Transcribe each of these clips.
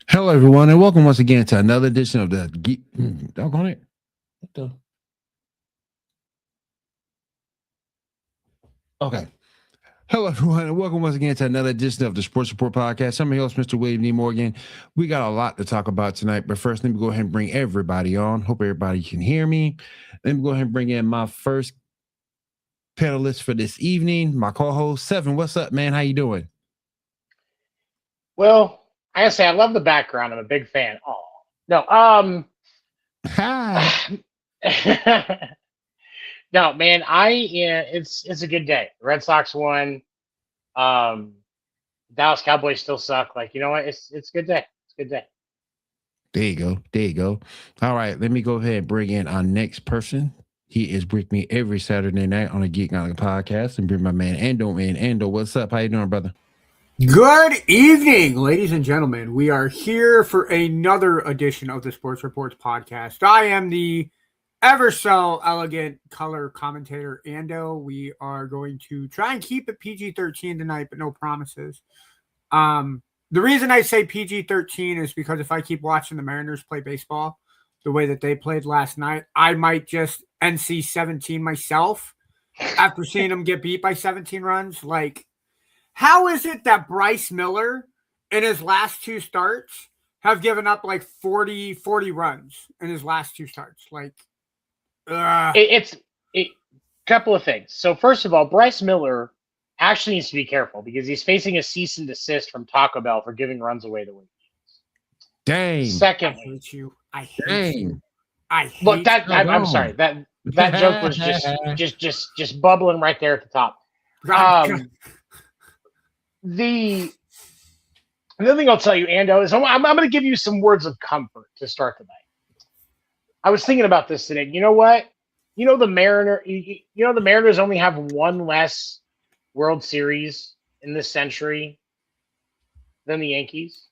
Hello, everyone, and welcome once again to another edition of the Geek. Doggone it. What the? Okay. Hello, everyone, and welcome once again to another edition of the Sports Report Podcast. I'm your host, Mr. William D. Morgan. We got a lot to talk about tonight, but first, let me go ahead and bring everybody on. Hope everybody can hear me. Let me go ahead and bring in my first panelist for this evening, my co-host, Seven. What's up, man? How you doing? Well, I gotta say, I love the background. I'm a big fan. Oh, no. Hi. No, man, it's a good day. The Red Sox won. Dallas Cowboys still suck. Like, you know what? It's a good day. It's a good day. There you go. There you go. All right, let me go ahead and bring in our next person. He is with me every Saturday night on the Geek Knowledge Podcast, and bring my man Ando in. Ando, what's up? How you doing, brother? Good evening, ladies and gentlemen. We are here for another edition of the Sports Reports podcast. I am the ever so elegant color commentator, Ando. We are going to try and keep it PG-13 tonight, but no promises. The reason I say PG-13 is because if I keep watching the Mariners play baseball the way that they played last night, I might just NC-17 myself after seeing them get beat by 17 runs. Like, how is it that Bryce Miller in his last two starts have given up like 40 runs in his last two starts? Like, It's a couple of things. So first of all, Bryce Miller actually needs to be careful because he's facing a cease and desist from Taco Bell for giving runs away the way he is. Dang. Secondly, I hate you. I hate you. I hate look, that you. I'm sorry. That joke was just bubbling right there at the top. The other thing I'll tell you, Ando, is I'm going to give you some words of comfort to start tonight. I was thinking about this today. You know what? The Mariners only have one less World Series in this century than the Yankees.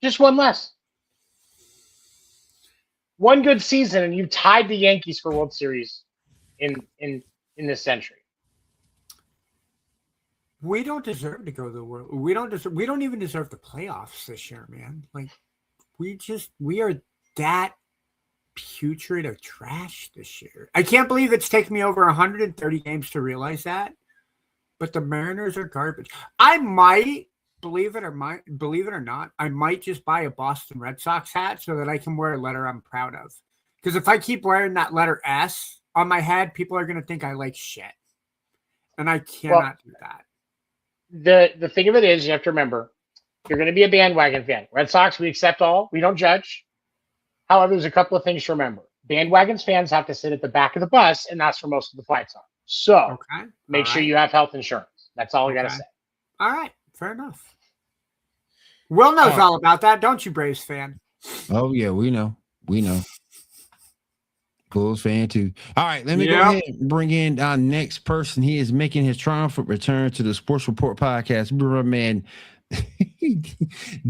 Just one less. One good season, and you've tied the Yankees for World Series in this century. We don't deserve to go to the World. We don't even deserve the playoffs this year, man. Like, we are that putrid of trash this year. I can't believe it's taken me over 130 games to realize that. But the Mariners are garbage. I might, believe it or not, I might just buy a Boston Red Sox hat so that I can wear a letter I'm proud of. Because if I keep wearing that letter S on my head, people are going to think I like shit. And I cannot do that. The thing of it is, you have to remember, you're going to be a bandwagon fan. Red Sox, we accept all. We don't judge. However, there's a couple of things to remember. Bandwagons fans have to sit at the back of the bus, and that's where most of the fights are. So make sure you have health insurance. That's all I got to say. All right. Fair enough. Will knows all about that, don't you, Braves fan? Oh, yeah, we know. Bulls fan too. All right, let me go ahead and bring in our next person. He is making his triumphant return to the Sports Report Podcast. My man,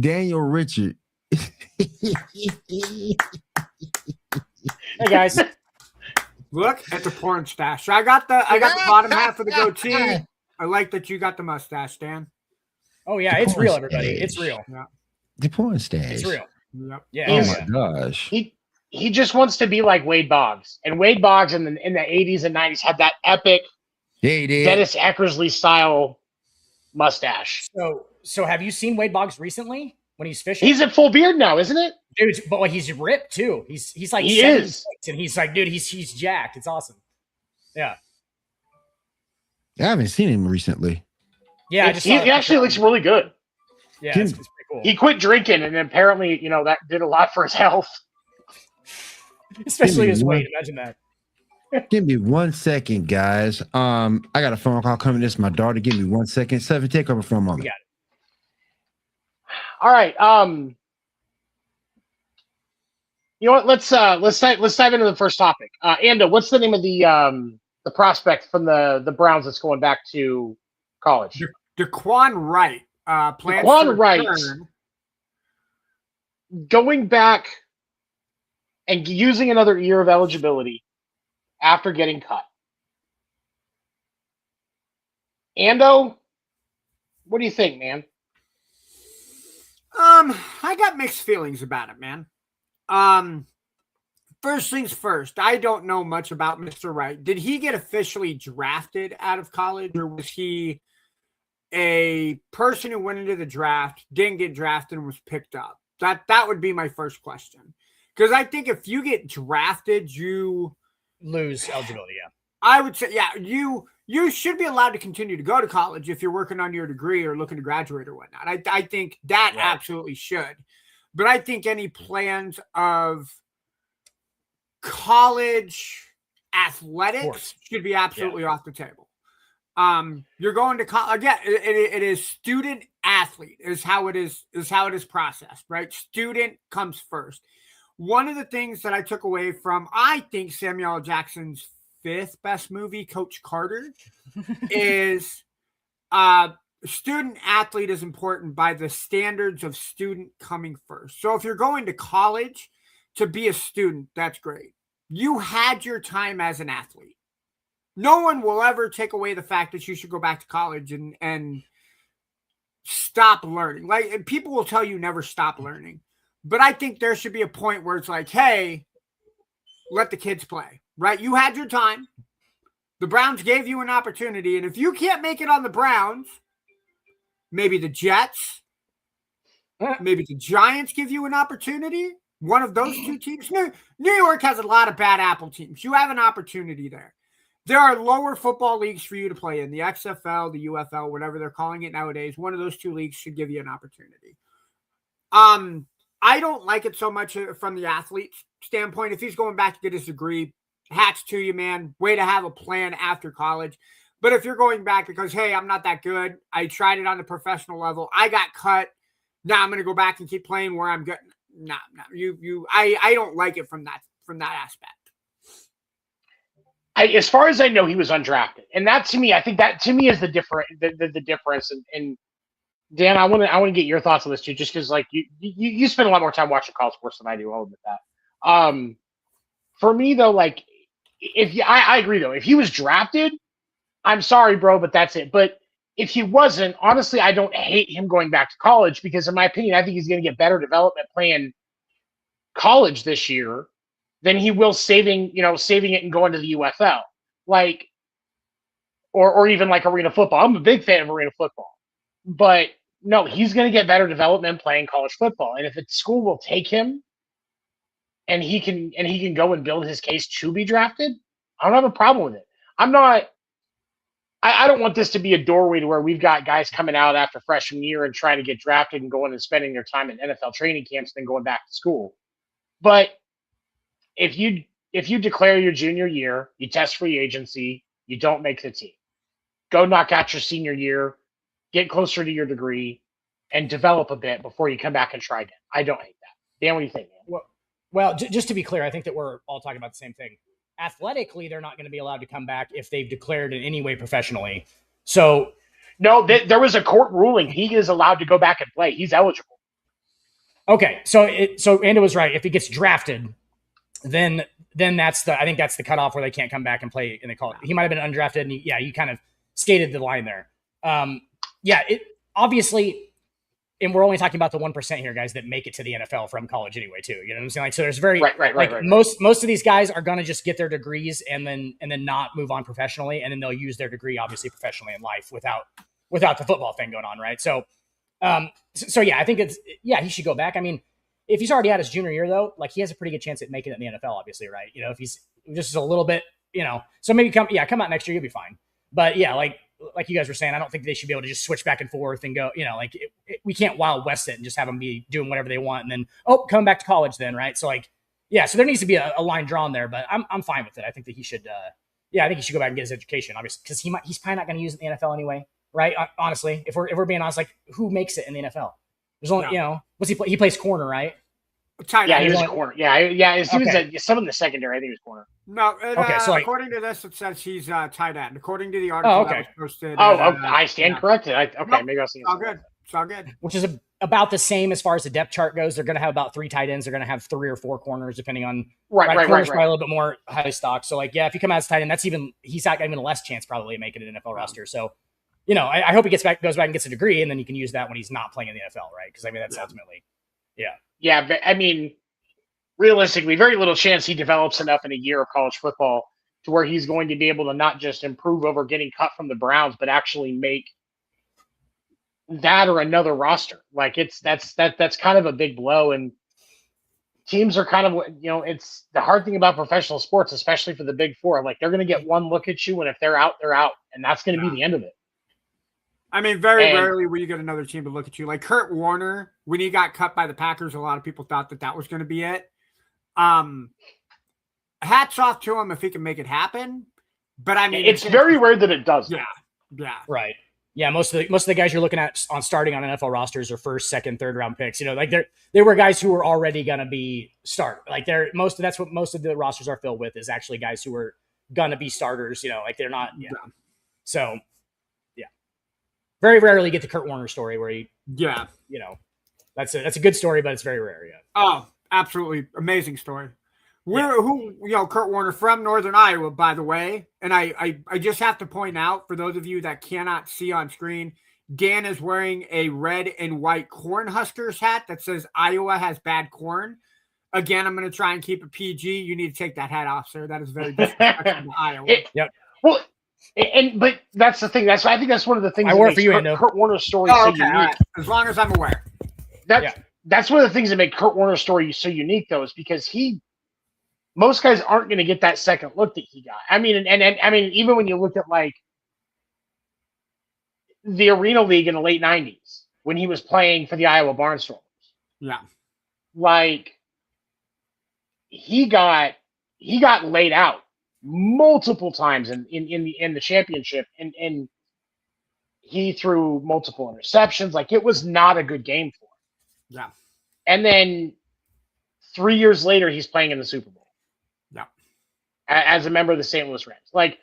Daniel Richard. Hey guys, look at the porn stash. I got the bottom half of the goatee. I like that you got the mustache, Dan. Oh yeah, it's real, everybody. It's real. Yeah. The porn stash. It's real. Yep. Yeah. Oh my gosh. He just wants to be like Wade Boggs. And Wade Boggs in the 80s and 90s had that epic Dennis Eckersley style mustache. So have you seen Wade Boggs recently when he's fishing? He's at full beard now, isn't it? Dude, but he's ripped too. He's like he is. And he's like, dude, he's jacked. It's awesome. Yeah. I haven't seen him recently. Yeah, I just saw he actually looks really good. Yeah, it's pretty cool. He quit drinking, and apparently, that did a lot for his health. Especially his weight. Imagine that. Give me 1 second, guys. I got a phone call coming. This is my daughter. Give me 1 second. Seven, take over for a moment. We got it. All right. You know what? Let's dive into the first topic. Ando, what's the name of the prospect from the Browns that's going back to college? Daquan Wright. Daquan Wright going back and using another year of eligibility after getting cut. Ando, what do you think, man? I got mixed feelings about it, man. First things first, I don't know much about Mr. Wright. Did he get officially drafted out of college, or was he a person who went into the draft, didn't get drafted, and was picked up? That would be my first question. Because I think if you get drafted, you lose eligibility. Yeah, I would say, yeah, you should be allowed to continue to go to college if you're working on your degree or looking to graduate or whatnot. I think that absolutely should. But I think any plans of college athletics should be absolutely off the table. You're going to college again. It is student athlete is how it is processed, right? Student comes first. One of the things that I took away from, I think, Samuel L. Jackson's 5th best movie, Coach Carter, is student athlete is important by the standards of student coming first. So if you're going to college to be a student, that's great. You had your time as an athlete. No one will ever take away the fact that you should go back to college and stop learning. Like, people will tell you never stop learning. But I think there should be a point where it's like, hey, let the kids play, right? You had your time. The Browns gave you an opportunity. And if you can't make it on the Browns, maybe the Jets, maybe the Giants give you an opportunity. One of those two teams. New York has a lot of bad apple teams. You have an opportunity there. There are lower football leagues for you to play in. The XFL, the UFL, whatever they're calling it nowadays. One of those two leagues should give you an opportunity. I don't like it so much from the athlete's standpoint. If he's going back to get his degree, hats to you, man. Way to have a plan after college. But if you're going back because, hey, I'm not that good, I tried it on the professional level, I got cut, now I'm going to go back and keep playing where I'm good. No. I don't like it from that aspect. As far as I know, he was undrafted, and that to me, I think that to me is the difference. And Dan, I want to get your thoughts on this too, just because like you spend a lot more time watching college sports than I do. I'll admit that. For me though, like I agree though, if he was drafted, I'm sorry, bro, but that's it. But if he wasn't, honestly, I don't hate him going back to college because, in my opinion, I think he's going to get better development playing college this year than he will saving it and going to the UFL, like, or even like arena football. I'm a big fan of arena football, but no, he's going to get better development playing college football. And if the school will take him, and he can go and build his case to be drafted, I don't have a problem with it. I don't want this to be a doorway to where we've got guys coming out after freshman year and trying to get drafted and going and spending their time in NFL training camps, then going back to school. But if you declare your junior year, you test free agency, you don't make the team, go knock out your senior year, get closer to your degree, and develop a bit before you come back and try again. I don't hate that. Dan, what do you think, man? Well, just to be clear, I think that we're all talking about the same thing. Athletically, they're not going to be allowed to come back if they've declared in any way professionally. So, no, there was a court ruling. He is allowed to go back and play. He's eligible. Okay, so Ando was right. If he gets drafted, then I think that's the cutoff where they can't come back and play in the college. He might have been undrafted, and you kind of skated the line there. It obviously. And we're only talking about the 1% here, guys, that make it to the NFL from college anyway, too. You know what I'm saying? Like, so there's right. Most of these guys are going to just get their degrees and then not move on professionally, and then they'll use their degree obviously professionally in life without the football thing going on, right? So I think he should go back. I mean, if he's already had his junior year though, like he has a pretty good chance at making it in the NFL, obviously, right? You know, if he's just a little bit so maybe come out next year, you'll be fine. But yeah, like you guys were saying, I don't think they should be able to just switch back and forth and go, we can't Wild West it and just have them be doing whatever they want and then come back to college then, right? So like, yeah, so there needs to be a line drawn there, but I'm fine with it. I think that he should, I think he should go back and get his education, obviously, because he's probably not going to use it in the NFL anyway, right? Honestly, if we're being honest, like who makes it in the NFL? There's only what's he play? He plays corner, right? Yeah, he was a corner. Yeah. He was some in the secondary. I think he was corner. No, so according to this, it says he's tight end. According to the article that was posted. I stand corrected. Maybe I'll see. All good. It's all good. Which is about the same as far as the depth chart goes. They're going to have about 3 tight ends. They're going to have 3 or 4 corners, depending on right. Corners probably a little bit more high stock. So like, if you come out as tight end, he's got even less chance probably of making an NFL roster. So, I hope he goes back and gets a degree, and then he can use that when he's not playing in the NFL, right? Because that's ultimately, Yeah, but I mean, realistically, very little chance he develops enough in a year of college football to where he's going to be able to not just improve over getting cut from the Browns, but actually make that or another roster. Like that's kind of a big blow, and teams are kind of, it's the hard thing about professional sports, especially for the Big Four. Like they're going to get one look at you, and if they're out, and that's going to be the end of it. I mean, very rarely will you get another team to look at you. Like Kurt Warner, when he got cut by the Packers, a lot of people thought that was going to be it. Hats off to him if he can make it happen. But I mean, it's very rare that it does. Yeah. Right. Yeah, most of the guys you're looking at on starting on NFL rosters are first, second, third round picks. Like they were guys who were already going to be start. Like that's what most of the rosters are filled with is actually guys who were going to be starters. Like they're not. Yeah. So. Very rarely get the Kurt Warner story where he, that's a good story, but it's very rare. Yeah. Oh, absolutely amazing story. Kurt Warner from Northern Iowa, by the way. And I just have to point out for those of you that cannot see on screen, Dan is wearing a red and white Cornhuskers hat that says Iowa has bad corn. Again, I'm going to try and keep it PG. You need to take that hat off, sir. That is very disrespectful to Iowa. Yep. Well. But that's the thing. I think that's one of the things I that work makes for you, Ando. Kurt Warner's story so unique. Right. As long as I'm aware. That's one of the things that make Kurt Warner's story so unique, though, is because most guys aren't going to get that second look that he got. I mean, and I mean, even when you look at like the Arena League in the late '90s when he was playing for the Iowa Barnstormers, like he got laid out multiple times in the championship, and he threw multiple interceptions. Like it was not a good game for him. Yeah. And then 3 years later, he's playing in the Super Bowl. Yeah. As a member of the St. Louis Rams. Like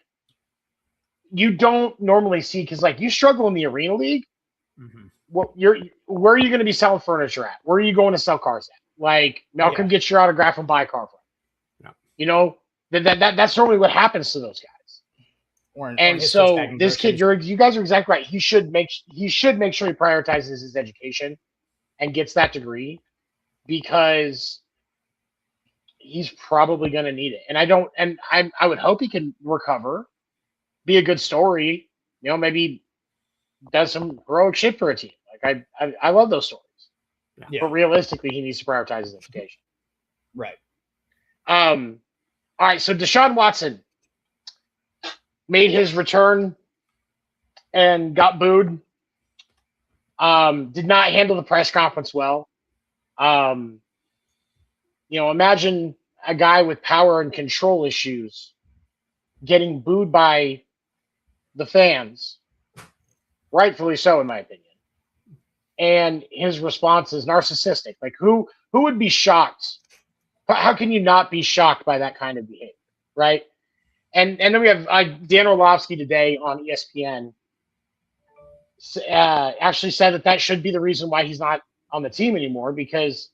you don't normally see, because like you struggle in the Arena League. Mm-hmm. Well, where are you going to be selling furniture at? Where are you going to sell cars at? Like Malcolm gets your autograph and buy a car for him. That's normally what happens to those guys. And so this kid, you guys are exactly right. He should make sure he prioritizes his education and gets that degree, because he's probably going to need it. And I would hope he can recover, be a good story, maybe does some heroic shit for a team. Like I love those stories. Yeah. But realistically, he needs to prioritize his education. Right. All right, so Deshaun Watson made his return and got booed. Did not handle the press conference well. Imagine a guy with power and control issues getting booed by the fans, rightfully so, in my opinion. And his response is narcissistic. Like who would be shocked? How can you not be shocked by that kind of behavior, right? And then we have Dan Orlovsky today on ESPN actually said that should be the reason why he's not on the team anymore, because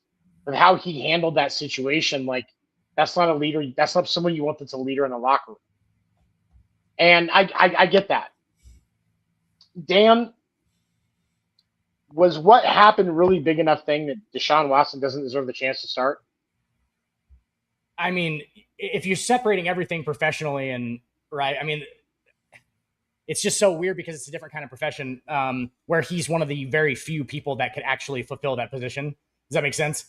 of how he handled that situation. Like that's not a leader. That's not someone you want that's a leader in the locker room. And I get that. Dan, was what happened really big enough thing that Deshaun Watson doesn't deserve the chance to start? I mean, if you're separating everything professionally and right, I mean, it's just so weird because it's a different kind of profession where he's one of the very few people that could actually fulfill that position. Does that make sense?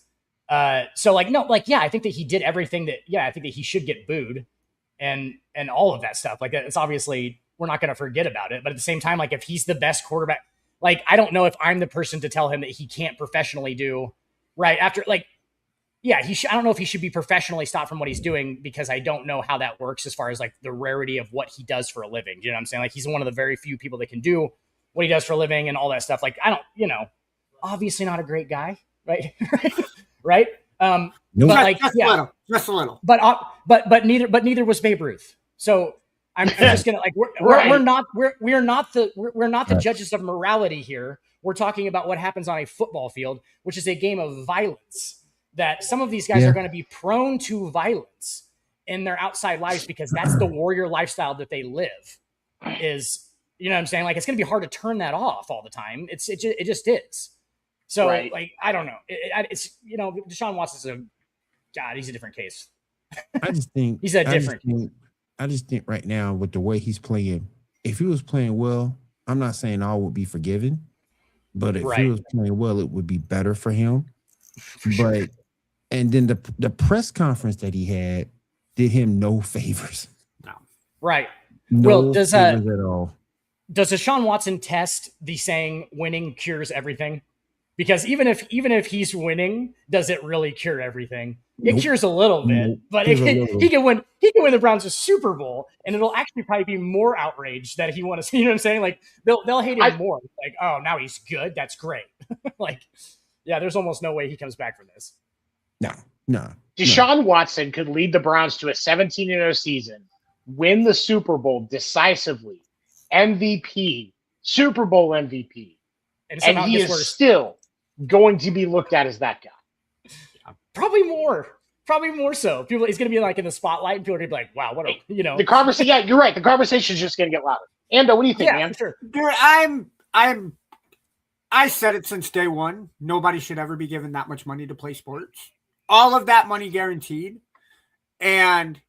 I think that he did everything I think that he should get booed. and all of that stuff. Like, it's obviously, we're not going to forget about it. But at the same time, like, if he's the best quarterback, like, I don't know if I'm the person to tell him that he can't professionally do right after, like, yeah, I don't know if he should be professionally stopped from what he's doing, because I don't know how that works as far as like the rarity of what he does for a living. You know what I'm saying? Like, he's one of the very few people that can do what he does for a living and all that stuff. Like, I don't, obviously not a great guy, right? Right. No. But like, just a little. But neither was Babe Ruth. So I'm just gonna, like, we're not the judges of morality here. We're talking about what happens on a football field, which is a game of violence. That some of these guys are going to be prone to violence in their outside lives, because that's the warrior lifestyle that they live. Is, you know what I'm saying? Like, it's going to be hard to turn that off all the time. It just is. So like, I don't know. It's Deshaun Watson's he's a different case. I just think he's a different. I just think right now, with the way he's playing, if he was playing well, I'm not saying all would be forgiven, but if he was playing well, it would be better for him. But and then the press conference that he had did him no favors. No. Right. No favors at all. Does Deshaun Watson test the saying "winning cures everything"? Because even if he's winning, does it really cure everything? It cures a little bit, but he can win the Browns a Super Bowl, and it'll actually probably be more outrage that he wants to see. You know what I'm saying? Like, they'll hate him more. Like, oh, now he's good. That's great. Like, yeah, there's almost no way he comes back from this. No. Deshaun Watson could lead the Browns to a 17-0 season, win the Super Bowl decisively, MVP, Super Bowl MVP, and he is still going to be looked at as that guy. Probably more so. He's going to be like in the spotlight, and people are going to be like, "Wow, what a The conversation." Yeah, you're right. The conversation's just going to get louder. Ando, what do you think, man? Sure. Dude, I said it since day one. Nobody should ever be given that much money to play sports. All of that money guaranteed. And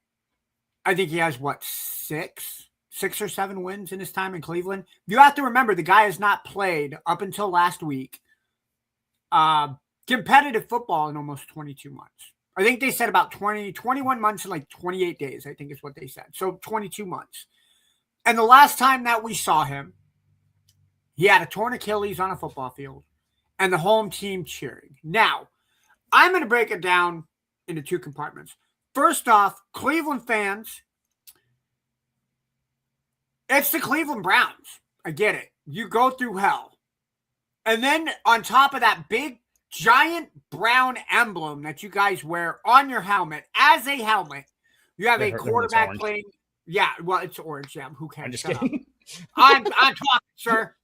I think he has, six or seven wins in his time in Cleveland. You have to remember, the guy has not played up until last week competitive football in almost 22 months. I think they said about 21 months and like 28 days, I think is what they said. So 22 months. And the last time that we saw him, he had a torn Achilles on a football field and the home team cheering. Now, I'm going to break it down into two compartments. First off, Cleveland fans, it's the Cleveland Browns. I get it. You go through hell. And then on top of that big, giant brown emblem that you guys wear on your helmet, as a helmet, you have a quarterback playing. Yeah, well, it's orange. Yeah, who cares? I'm just kidding. I'm talking, sir.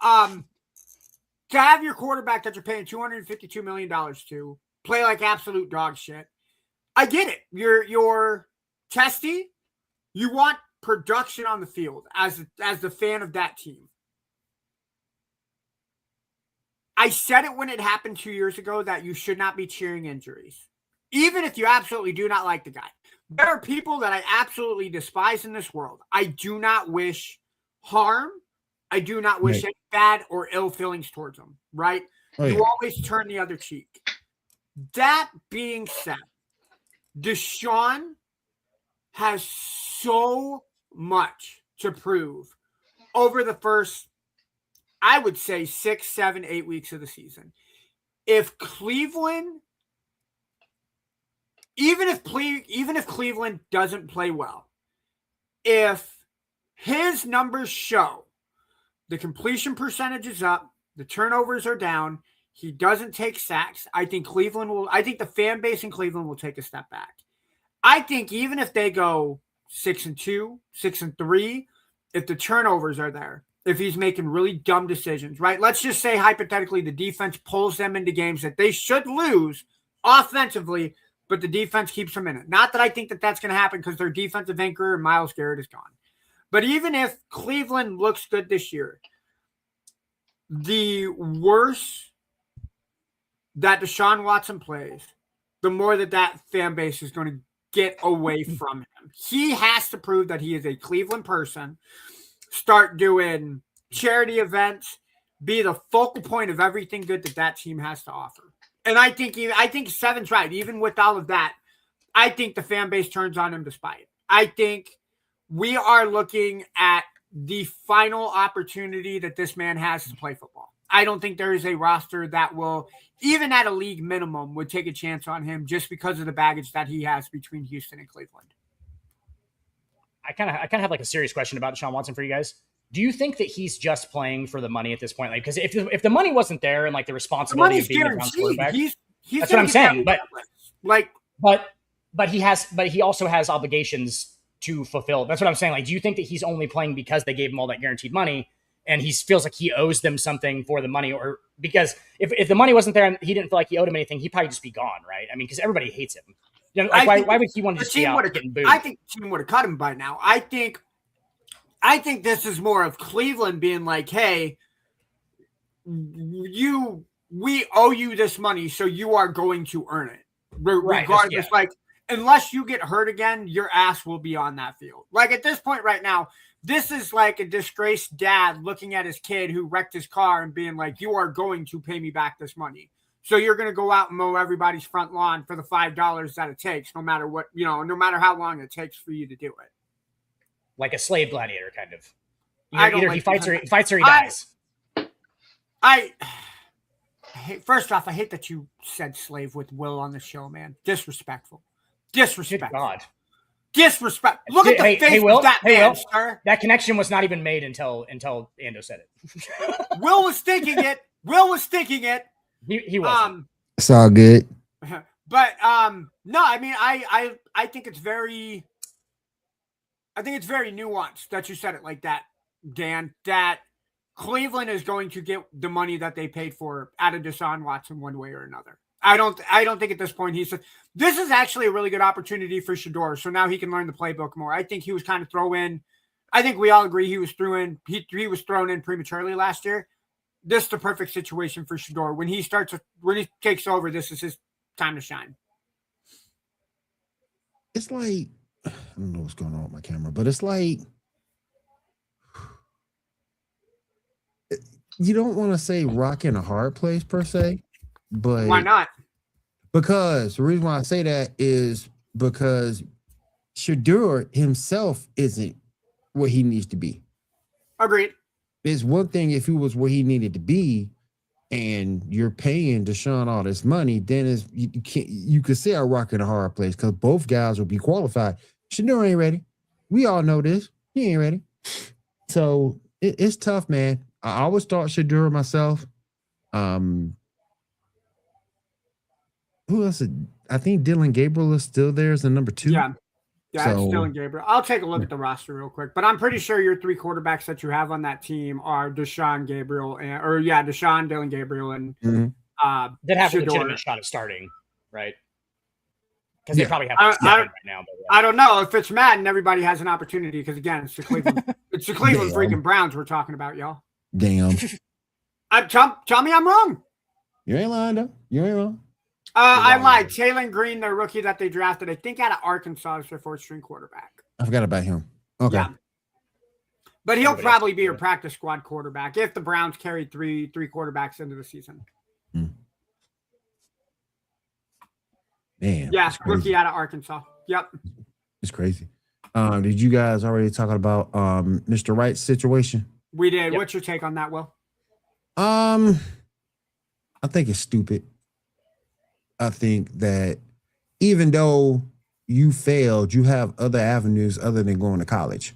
To have your quarterback that you're paying $252 million to play like absolute dog shit. I get it. You're testy. You want production on the field as the fan of that team. I said it when it happened 2 years ago that you should not be cheering injuries. Even if you absolutely do not like the guy. There are people that I absolutely despise in this world. I do not wish harm. I do not wish any bad or ill feelings towards them, right? You always turn the other cheek. That being said, Deshaun has so much to prove over the first, I would say, 6, 7, 8 weeks of the season. If Cleveland, even if Cleveland doesn't play well, if his numbers show the completion percentage is up, the turnovers are down, he doesn't take sacks, I think the fan base in Cleveland will take a step back. I think even if they go 6-2, 6-3, if the turnovers are there, if he's making really dumb decisions, right? Let's just say hypothetically the defense pulls them into games that they should lose offensively, but the defense keeps them in it. Not that I think that that's going to happen because their defensive anchor, Myles Garrett, is gone. But even if Cleveland looks good this year, the worse that Deshaun Watson plays, the more that fan base is going to get away from him. He has to prove that he is a Cleveland person, start doing charity events, be the focal point of everything good that team has to offer. And I think Seven's right. Even with all of that, I think the fan base turns on him despite it. I think we are looking at the final opportunity that this man has to play football. I don't think there is a roster that will, even at a league minimum, would take a chance on him just because of the baggage that he has between Houston and Cleveland. I kind of have like a serious question about Deshaun Watson for you guys. Do you think that he's just playing for the money at this point? Like, because if the money wasn't there and like the responsibility of being the Browns quarterback, that's what I'm saying. But he also has obligations to fulfill. That's what I'm saying. Like, do you think that he's only playing because they gave him all that guaranteed money and he feels like he owes them something for the money? Or because if the money wasn't there and he didn't feel like he owed him anything, he'd probably just be gone, right? I mean, because everybody hates him. You know, like, why would he want to just be out getting booed? I think the team would have cut him by now. I think this is more of Cleveland being like, hey, we owe you this money, so you are going to earn it. Regardless, yeah. Like, unless you get hurt again, your ass will be on that field. Like, at this point right now, this is like a disgraced dad looking at his kid who wrecked his car and being like, you are going to pay me back this money. So you're going to go out and mow everybody's front lawn for the $5 that it takes, no matter what, no matter how long it takes for you to do it. Like a slave gladiator, kind of. Either he fights or he dies. First off, I hate that you said slave with Will on the show, man. Disrespectful. Disrespect. Good God. Disrespect. Look at the face of that man, sir. That connection was not even made until Ando said it. Will was thinking it. He was. It's all good. But no, I mean, I think it's very nuanced that you said it like that, Dan, that Cleveland is going to get the money that they paid for out of Deshaun Watson one way or another. I don't think at this point this is actually a really good opportunity for Shedeur. So now he can learn the playbook more. I think he was kind of I think we all agree he was thrown in prematurely last year. This is the perfect situation for Shedeur. When he takes over, this is his time to shine. It's like, I don't know what's going on with my camera, but it's like, you don't want to say rock in a hard place per se, but why not? Because the reason why I say that is because Shedeur himself isn't where he needs to be. Agreed. It's one thing if he was where he needed to be and you're paying Deshaun all this money, then you could say a rock in a hard place because both guys will be qualified. Shedeur ain't ready. We all know this. He ain't ready. So it's tough, man. I always thought Shedeur myself. Who else? I think Dylan Gabriel is still there as the number 2. Yeah, it's Dylan Gabriel. I'll take a look at the roster real quick, but I'm pretty sure your 3 quarterbacks that you have on that team are Deshaun, Dylan Gabriel, and that have a legitimate shot at starting, right? Because they probably have right now. But, I don't know if it's Madden. Everybody has an opportunity because again, it's the Cleveland, freaking Browns we're talking about, y'all. Damn. Tell me I'm wrong. You ain't lying though. You ain't wrong. I lied. Taylor Green, their rookie that they drafted, I think out of Arkansas, is their 4th-string quarterback. I forgot about him. Okay. Yeah. But he'll probably be a practice squad quarterback if the Browns carried three quarterbacks into the season. Man. Yeah, rookie out of Arkansas. Yep. It's crazy. Did you guys already talk about Mr. Wright's situation? We did. Yep. What's your take on that, Will? I think it's stupid. I think that even though you failed, you have other avenues other than going to college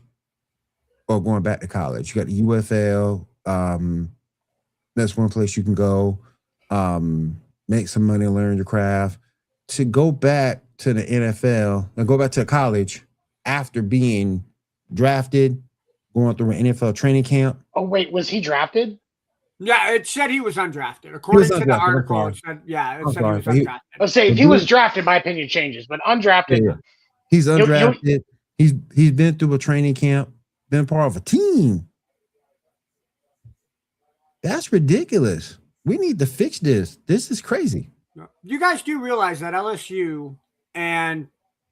or going back to college. You got the UFL. That's one place you can go, make some money, learn your craft. To go back to the NFL and go back to college after being drafted, going through an NFL training camp. Oh, wait, was he drafted? Yeah, it said he was undrafted. According to the article, it said he was undrafted. Let's say if he was drafted, my opinion changes, but undrafted. Yeah. He's undrafted. He's been through a training camp, been part of a team. That's ridiculous. We need to fix this. This is crazy. You guys do realize that LSU and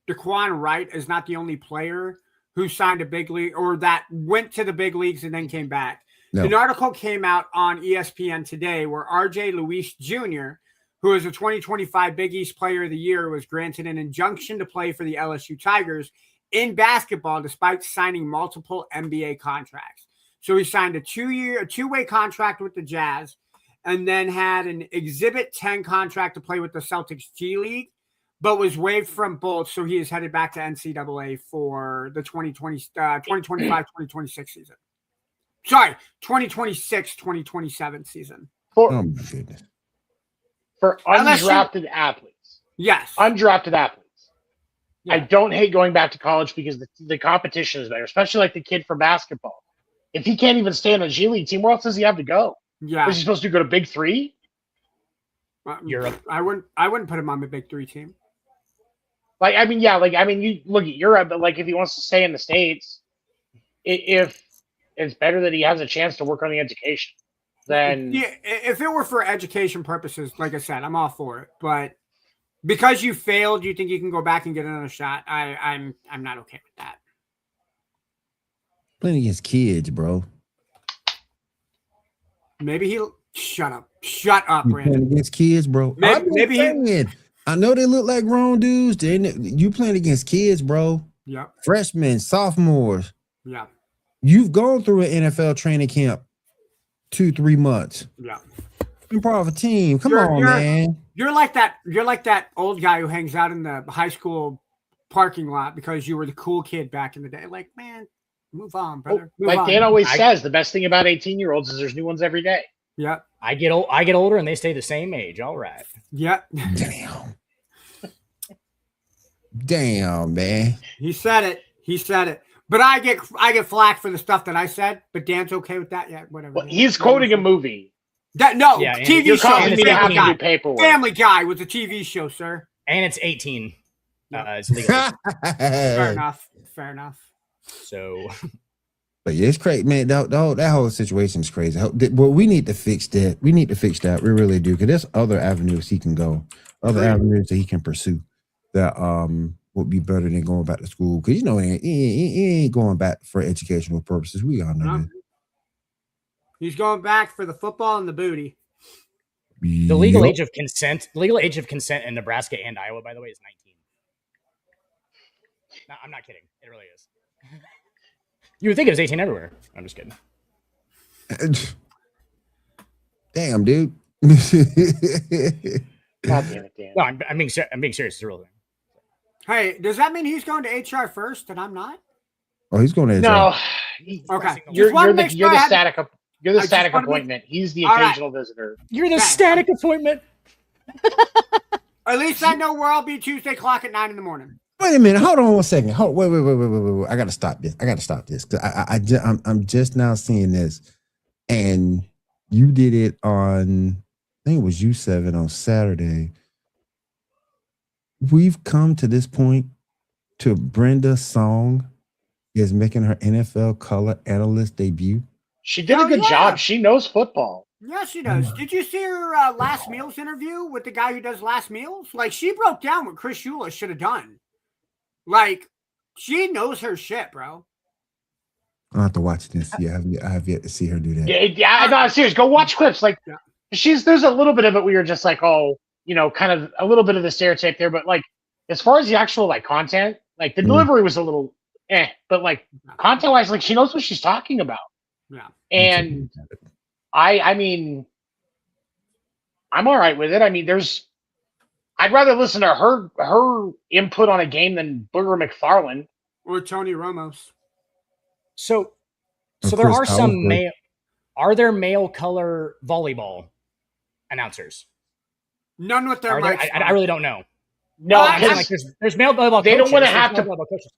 Daquan Wright is not the only player who signed a big league or that went to the big leagues and then came back. No. An article came out on ESPN today where RJ Luis Jr., who is a 2025 Big East Player of the Year, was granted an injunction to play for the LSU Tigers in basketball despite signing multiple NBA contracts. So he signed a two-way contract with the Jazz, and then had an Exhibit 10 contract to play with the Celtics G League, but was waived from both. So he is headed back to NCAA for the 2025-2026 season. Sorry, 2026-2027 season. Oh my goodness. For undrafted athletes. Yes. Undrafted athletes. Yeah. I don't hate going back to college because the competition is better, especially like the kid for basketball. If he can't even stay on a G League team, where else does he have to go? Yeah. Was he supposed to go to Big Three? Europe. I wouldn't put him on the Big Three team. You look at Europe, but like if he wants to stay in the States, if it's better that he has a chance to work on the education, then yeah, if it were for education purposes, like I said, I'm all for it. But because you failed, you think you can go back and get another shot? I'm not okay with that. Playing against kids, bro. Maybe he'll shut up, Playing Brandon. against kids, bro. I know they look like grown dudes. You playing against kids, bro. Yeah. Freshmen, sophomores. Yeah. You've gone through an NFL training camp 2-3 months. Yeah. You're part of a team. Come on, man. You're like that old guy who hangs out in the high school parking lot because you were the cool kid back in the day. Like, man, move on, brother. Move on. Dan always says, the best thing about 18-year-olds is there's new ones every day. Yeah. I get older and they stay the same age. All right. Yeah. Damn, man. He said it. But I get flack for the stuff that I said, but Dan's okay with that. Yeah, whatever. Well, he's quoting a movie. TV You're show. causing me to have to do paperwork. Family Guy was a TV show, sir. And it's 18. It's legal. Fair enough. So, but yeah, it's crazy, man. That whole situation is crazy. Well, we need to fix that. We We really do, because there's other avenues he can go, avenues that he can pursue that would be better than going back to school. Because he ain't going back for educational purposes. We all know that. He's going back for the football and the booty. The legal age of consent in Nebraska and Iowa, by the way, is 19. No, I'm not kidding. It really is. You would think it was 18 everywhere. I'm just kidding. Damn, dude. God damn it, Dan. No, I'm being serious. It's a real thing. Hey, does that mean he's going to HR first and I'm not? Oh, he's going to HR. No. Okay. You're the static appointment. He's the occasional visitor. You're the static appointment. At least I know where I'll be Tuesday clock at 9 a.m. Wait a minute. Hold on 1 second. Wait. I got to stop this. Because I'm just now seeing this. And you did it on, I think it was U7 on Saturday. We've come to this point to Brenda Song is making her NFL color analyst debut. She did a good job. She knows football. Yeah, she does. Did you see her last meals interview with the guy who does last meals? Like, she broke down what Chris Shula should have done. Like, she knows her shit, bro. I'll have to watch this. Yeah, I have yet to see her do that. Yeah, no, serious. Go watch clips. Like, there's a little bit of it where you're just like, oh, kind of a little bit of the stereotype there. But like, as far as the actual like content, like the delivery was a little but like content wise, like she knows what she's talking about. Yeah. And I mean, I'm all right with it. I mean, I'd rather listen to her input on a game than Booger McFarland or Tony Ramos. So there are some male. Are there male color volleyball announcers? None with their mics. I really don't know. No, there's male volleyball. They don't want to have to. Coaches.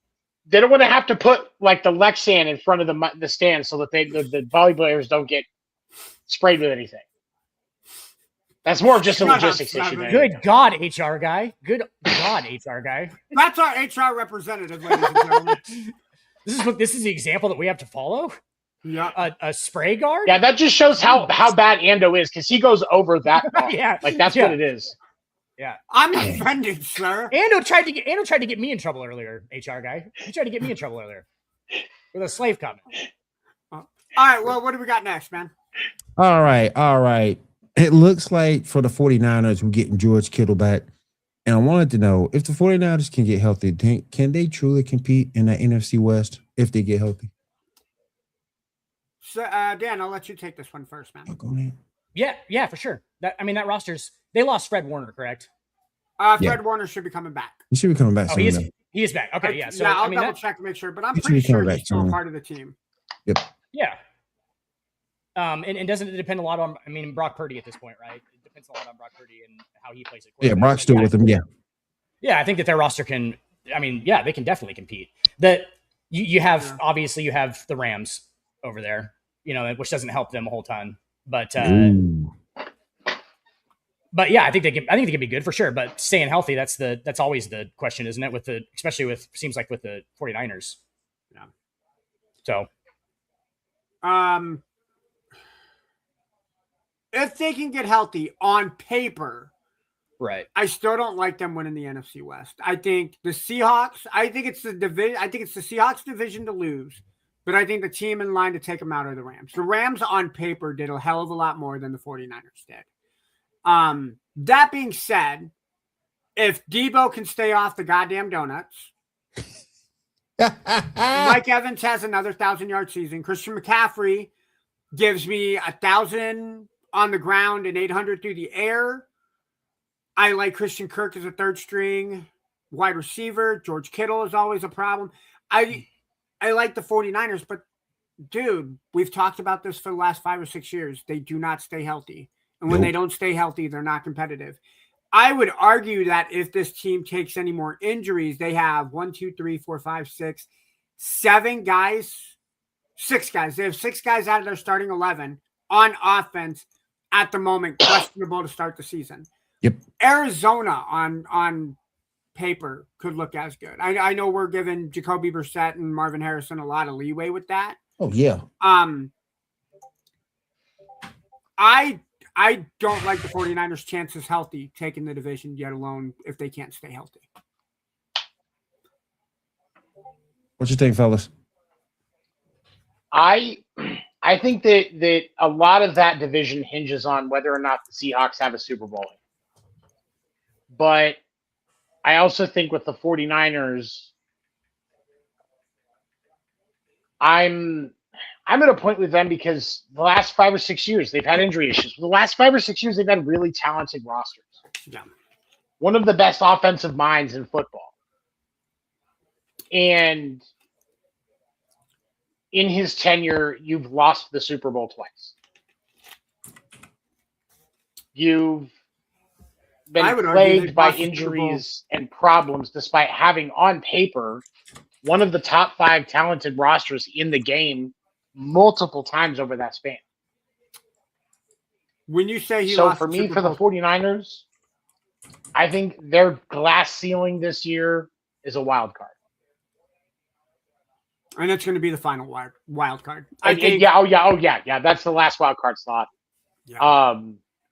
They don't want to have to put like the Lexan in front of the stand so that the volleyballers don't get sprayed with anything. That's more of just a logistics issue. Good God, HR guy. Good God, HR guy. That's our HR representative, ladies and gentlemen. This is the example that we have to follow. Yeah, a spray guard. Yeah, that just shows how bad Ando is because he goes over that. Yeah, like that's what it is. Yeah, I'm offended, sir. Ando tried to get me in trouble earlier. HR guy, he tried to get me in trouble earlier with a slave comment. All right, well, what do we got next, man? All right. It looks like for the 49ers, we're getting George Kittle back. And I wanted to know if the 49ers can get healthy, can they truly compete in the NFC West if they get healthy? So, Dan, I'll let you take this one first, man. Oh, go ahead. Yeah, for sure. That roster's they lost Fred Warner, correct? Fred Warner should be coming back. He should be coming back Oh, soon. he is back. Okay, yeah. So I'll double check to make sure, but I'm He should pretty be coming sure back he's still soon. part of the team. Yep. Yeah. And doesn't it depend a lot on? I mean, Brock Purdy at this point, right? It depends a lot on Brock Purdy and how he plays it. Yeah, Brock's still with him. Yeah. Yeah, I think that their roster can. I mean, yeah, they can definitely compete. That you have obviously you have the Rams over there, which doesn't help them a whole ton. But yeah, I think they can be good for sure. But staying healthy, that's always the question, isn't it? Especially with seems like with the 49ers. Yeah. So, if they can get healthy on paper, right. I still don't like them winning the NFC West. I think the Seahawks, I think it's the Seahawks division to lose, but I think the team in line to take them out are the Rams. The Rams on paper did a hell of a lot more than the 49ers did. That being said, if Debo can stay off the goddamn donuts, Mike Evans has another 1,000-yard season. Christian McCaffrey gives me 1,000 on the ground and 800 through the air. I like Christian Kirk as a third string wide receiver. George Kittle is always a problem. I like the 49ers, but dude, we've talked about this for the last 5 or 6 years. They do not stay healthy. And when they don't stay healthy, they're not competitive. I would argue that if this team takes any more injuries, they have 7 guys, 6 guys. They have 6 guys out of their starting 11 on offense at the moment, questionable to start the season. Yep. Arizona on paper could look as good. I know we're giving Jacoby Brissett and Marvin Harrison a lot of leeway with that. Oh yeah. I don't like the 49ers' chances healthy taking the division, yet alone if they can't stay healthy. What you think, fellas? I think that a lot of that division hinges on whether or not the Seahawks have a Super Bowl. But I also think with the 49ers, I'm at a point with them because the last 5 or 6 years they've had injury issues. The last 5 or 6 years they've had really talented rosters. Yeah. One of the best offensive minds in football. And in his tenure, you've lost the Super Bowl twice. You've been plagued by injuries and problems despite having on paper one of the top 5 talented rosters in the game multiple times over that span. When you say for me, for the 49ers, I think their glass ceiling this year is a wild card. And it's going to be the final wild card. Yeah. That's the last wild card slot. Yeah.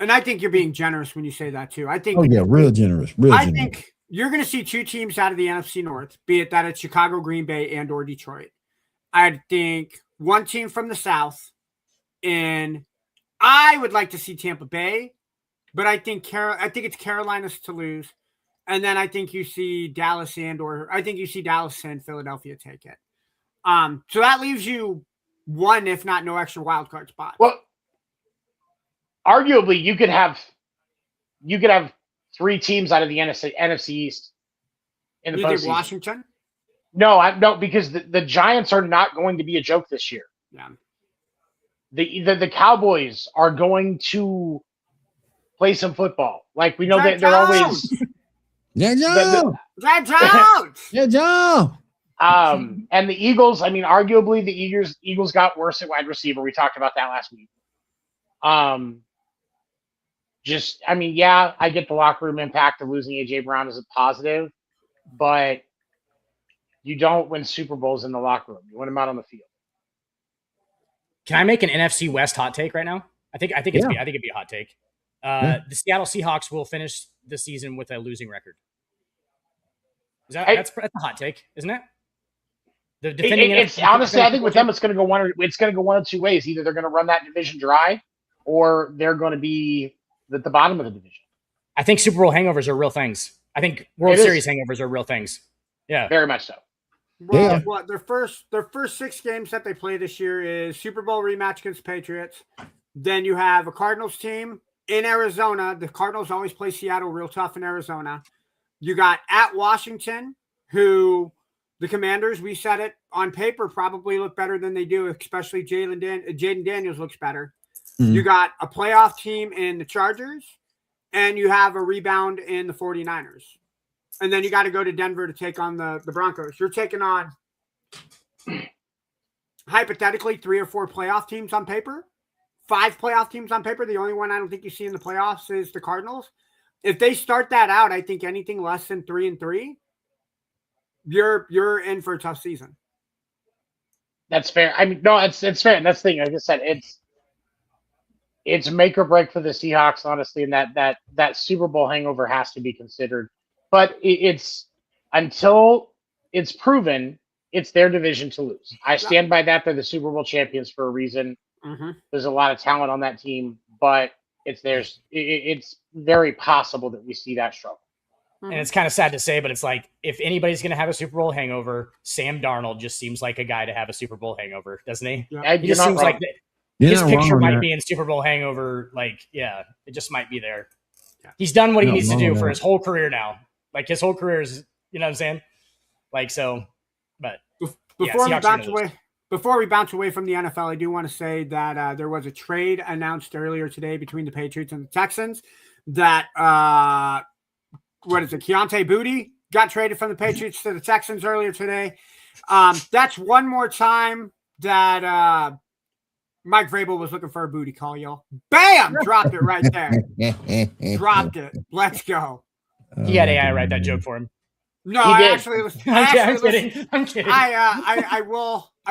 And I think you're being generous when you say that too. I think. Oh yeah, real generous. I think you're going to see 2 teams out of the NFC North, be it that it's Chicago, Green Bay, and or Detroit. I think one team from the South, and I would like to see Tampa Bay, but I think it's Carolina's to lose, and then I think you see Dallas and Philadelphia take it. So that leaves you one, if not no extra wild card spot. Well, arguably, you could have 3 teams out of the NFC East in the postseason. Washington? No, because the Giants are not going to be a joke this year. Yeah. The Cowboys are going to play some football. Like we know that they're always Joe. And the Eagles, I mean, arguably the Eagles got worse at wide receiver. We talked about that last week. I get the locker room impact of losing AJ Brown as a positive, but you don't win Super Bowls in the locker room. You win them out on the field. Can I make an NFC West hot take right now? I think it'd be a hot take. The Seattle Seahawks will finish the season with a losing record. That's a hot take, isn't it? The defending honestly, I think with them it's going to go one of 2 ways. Either they're going to run that division dry, or they're going to be at the bottom of the division. I think Super Bowl hangovers are real things. I think World It is. Series hangovers are real things. Yeah. Very much so. Well, Yeah. what their first 6 games that they play this year is Super Bowl rematch against Patriots. Then you have a Cardinals team in Arizona. The Cardinals always play Seattle real tough in Arizona. You got at Washington, who the Commanders, we said it on paper, probably look better than they do, especially Jaden Daniels looks better. Mhm. You got a playoff team in the Chargers, and you have a rebound in the 49ers. And then you got to go to Denver to take on the Broncos. You're taking on, hypothetically, 3 or 4 playoff teams on paper, 5 playoff teams on paper. The only one I don't think you see in the playoffs is the Cardinals. If they start that out, I think anything less than 3-3, you're in for a tough season. That's fair. I mean, no, it's fair. And that's the thing. Like I said, it's make or break for the Seahawks, honestly, and that Super Bowl hangover has to be considered. But it's until it's proven, it's their division to lose. I stand by that. They're the Super Bowl champions for a reason. Mm-hmm. There's a lot of talent on that team, but it's very possible that we see that struggle. And it's kind of sad to say, but it's like, if anybody's going to have a Super Bowl hangover, Sam Darnold just seems like a guy to have a Super Bowl hangover, doesn't he? Yeah. He just seems like his picture might be in Super Bowl hangover. Like, yeah, it just might be there. Yeah. He's done what he needs to do for his whole career now. Like, his whole career is, you know what I'm saying? Like, so, but Before we bounce away from the NFL, I do want to say that there was a trade announced earlier today between the Patriots and the Texans that, Keontae Booty got traded from the Patriots to the Texans earlier today. That's one more time that Mike Vrabel was looking for a booty call, y'all. Bam! Dropped it right there. Dropped it. Let's go. He had AI write that joke for him. No, He I did. actually was. I'm kidding. I'm kidding. I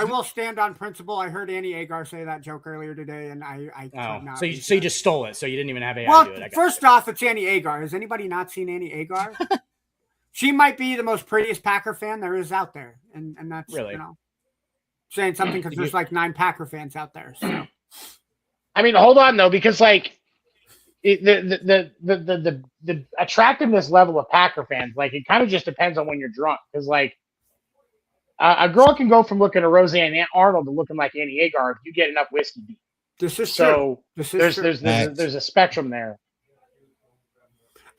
will stand on principle. I heard Annie Agar say that joke earlier today, and I could not. So you just stole it. So you didn't even have AI Well, do it. first off, it's Annie Agar. Has anybody not seen Annie Agar? She might be the most prettiest Packer fan there is out there, and that's Really? saying something because there's like 9 Packer fans out there. So I mean, hold on though, because like the attractiveness level of Packer fans, like it kind of just depends on when you're drunk. Because like a girl can go from looking at Roseanne Arnold to looking like Annie Agar if you get enough whiskey deep. this is So true. there's a spectrum there.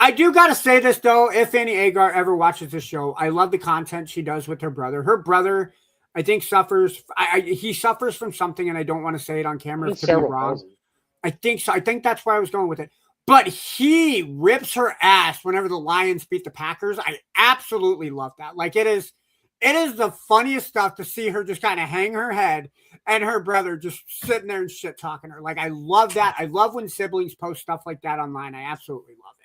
I do got to say this, though. If Annie Agar ever watches this show, I love the content she does with her brother. Her brother, I think, suffers. He suffers from something, and I don't want to say it on camera to be wrong. Palsy. I think so. I think that's where I was going with it. But he rips her ass whenever the Lions beat the Packers. I absolutely love that. Like, it is the funniest stuff to see her just kind of hang her head and her brother just sitting there and shit talking her. Like, I love that. I love when siblings post stuff like that online. I absolutely love it.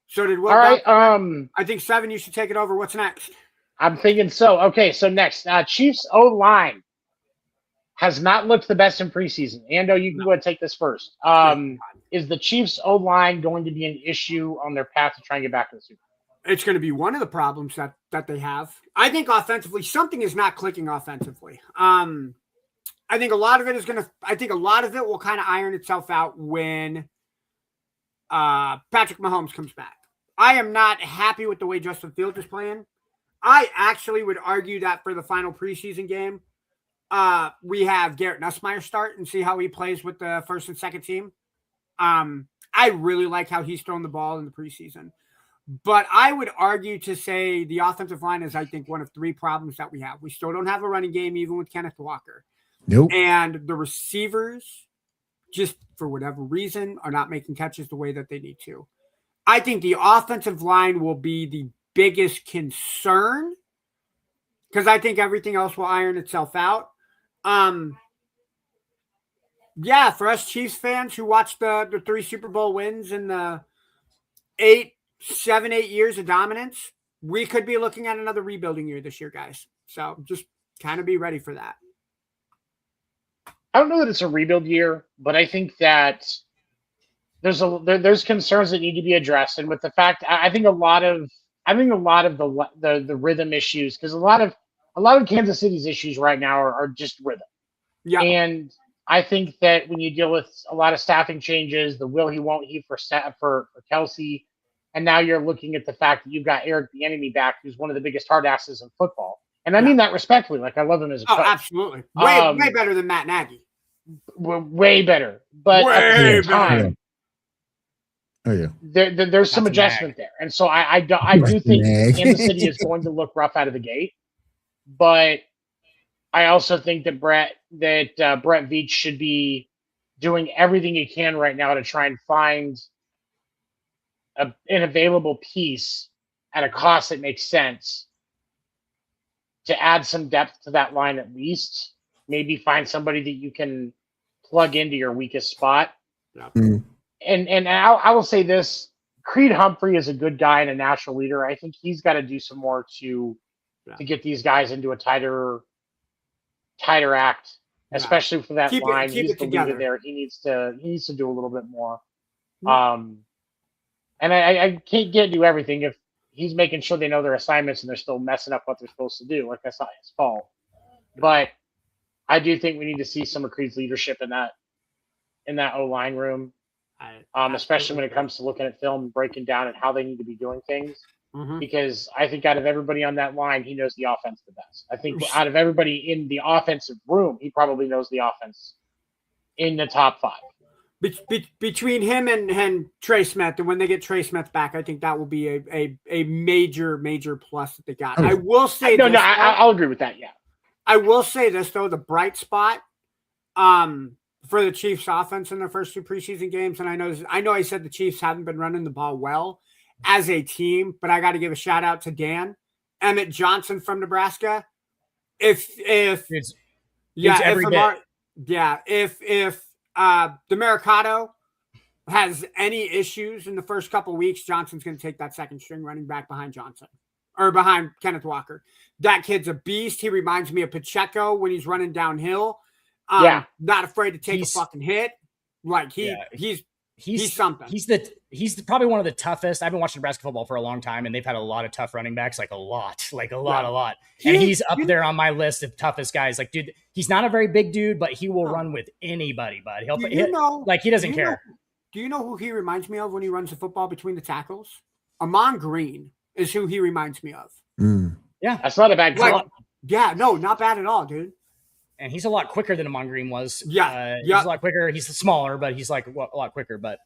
So did Will. All right. I think 7. You should take it over. What's next? I'm thinking so. Okay, so next, Chiefs O-line has not looked the best in preseason. Ando, you can go ahead and take this first. Is the Chiefs O-line going to be an issue on their path to try and get back to the Super Bowl? It's going to be one of the problems that they have. I think offensively, something is not clicking offensively. I think a lot of it will kind of iron itself out when Patrick Mahomes comes back. I am not happy with the way Justin Fields is playing. I actually would argue that for the final preseason game, we have Garrett Nussmeier start and see how he plays with the first and second team. I really like how he's thrown the ball in the preseason. But I would argue to say the offensive line is, I think, one of 3 problems that we have. We still don't have a running game, even with Kenneth Walker. Nope. And the receivers, just for whatever reason, are not making catches the way that they need to. I think the offensive line will be the biggest concern because I think everything else will iron itself out. Yeah, for us Chiefs fans who watched the 3 Super Bowl wins in the 8 years of dominance, we could be looking at another rebuilding year this year, guys. So just kind of be ready for that. I don't know that it's a rebuild year, but I think that there's concerns that need to be addressed, and with the fact, I think a lot of the rhythm issues, because a lot of Kansas City's issues right now are just rhythm. Yeah, and I think that when you deal with a lot of staffing changes, the will he won't he for Kelsey, and now you're looking at the fact that you've got Eric the Enemy back, who's one of the biggest hard asses in football, and I mean that respectfully. Like I love him as a coach. Absolutely, way better than Matt Nagy. Way better, but at the same time, there's some adjustment there, and so I do think Kansas City is going to look rough out of the gate, but I also think that Brett Veach should be doing everything he can right now to try and find an available piece at a cost that makes sense to add some depth to that line at least. Maybe find somebody that you can plug into your weakest spot. Yeah. And I will say this: Creed Humphrey is a good guy and a natural leader. I think he's got to do some more to get these guys into a tighter act, especially for that line. He's the leader there. He needs to do a little bit more. And I can't do everything if he's making sure they know their assignments and they're still messing up what they're supposed to do. Like, that's not his fault. But I do think we need to see some of Creed's leadership in that O-line room, especially when it comes to looking at film and breaking down and how they need to be doing things. Because I think out of everybody on that line, he knows the offense the best. I think out of everybody in the offensive room, he probably knows the offense in the top 5. Between him and Trey Smith, and when they get Trey Smith back, I think that will be a major plus that they got. I will say I'll agree with that. Yeah, I will say this though: the bright spot for the Chiefs' offense in their first 2 preseason games, and I know I said the Chiefs haven't been running the ball well as a team, but I got to give a shout out to Dan Emmett Johnson from Nebraska. If the Mercado has any issues in the first couple of weeks, Johnson's going to take that second string running back behind Kenneth Walker. That kid's a beast. He reminds me of Pacheco when he's running downhill. Not afraid to take a fucking hit. Like he's something. He's probably one of the toughest. I've been watching Nebraska football for a long time, and they've had a lot of tough running backs, a lot. And he's up there on my list of toughest guys. Like, dude, he's not a very big dude, but he will run with anybody, bud. He doesn't care. Do you know who he reminds me of when he runs the football between the tackles? Amon Green is who he reminds me of. Yeah, that's not a bad call. Not bad at all, dude. And he's a lot quicker than Amon Green was. He's a lot quicker. He's smaller, but he's a lot quicker. But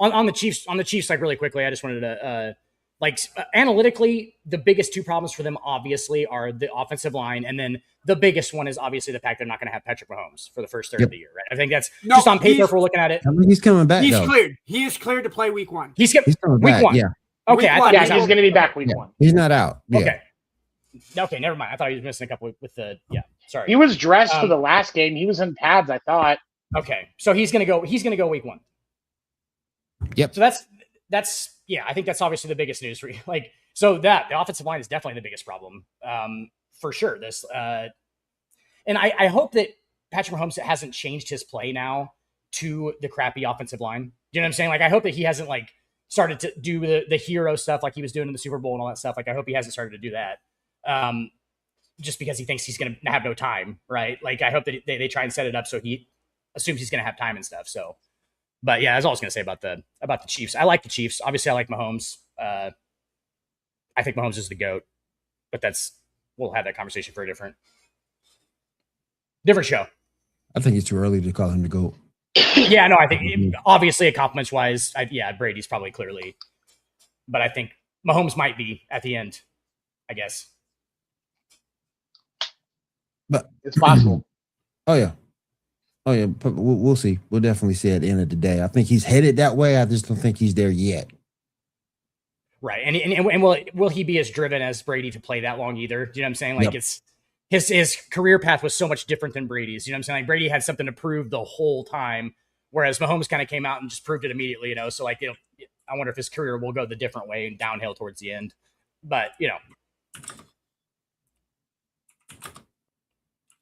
on the Chiefs, really quickly, I just wanted to analytically, the biggest 2 problems for them obviously are the offensive line, and then the biggest one is obviously the fact they're not going to have Patrick Mahomes for the first third of the year. Right? I think that's just on paper if we're looking at it. I mean, he's coming back. He's cleared. He is cleared to play week 1. He's coming back. Week 1. Yeah. Okay. He's going to be back week 1. He's not out. Yeah. Okay. Never mind. I thought he was missing a couple with the. Yeah. Sorry. He was dressed for the last game. He was in pads, I thought. Okay. So he's going to go week 1. Yep. So that's I think that's obviously the biggest news for you. So the offensive line is definitely the biggest problem, for sure. And I hope that Patrick Mahomes hasn't changed his play now to the crappy offensive line. You know what I'm saying? I hope that he hasn't started to do the hero stuff like he was doing in the Super Bowl and all that stuff. I hope he hasn't started to do that. Just because he thinks he's going to have no time, right? I hope that they try and set it up so he assumes he's going to have time and stuff. So, but yeah, that's all I was going to say about the Chiefs. I like the Chiefs. Obviously, I like Mahomes. I think Mahomes is the GOAT, but we'll have that conversation for a different show. I think it's too early to call him the GOAT. Yeah, no, I think obviously compliments wise, Brady's probably clearly, but I think Mahomes might be at the end, I guess. But it's possible. Oh yeah. We'll see. We'll definitely see at the end of the day. I think he's headed that way. I just don't think he's there yet. Right, and will he be as driven as Brady to play that long either? Do you know what I'm saying? It's his career path was so much different than Brady's. You know what I'm saying? Brady had something to prove the whole time, whereas Mahomes kind of came out and just proved it immediately. So I wonder if his career will go the different way and downhill towards the end. But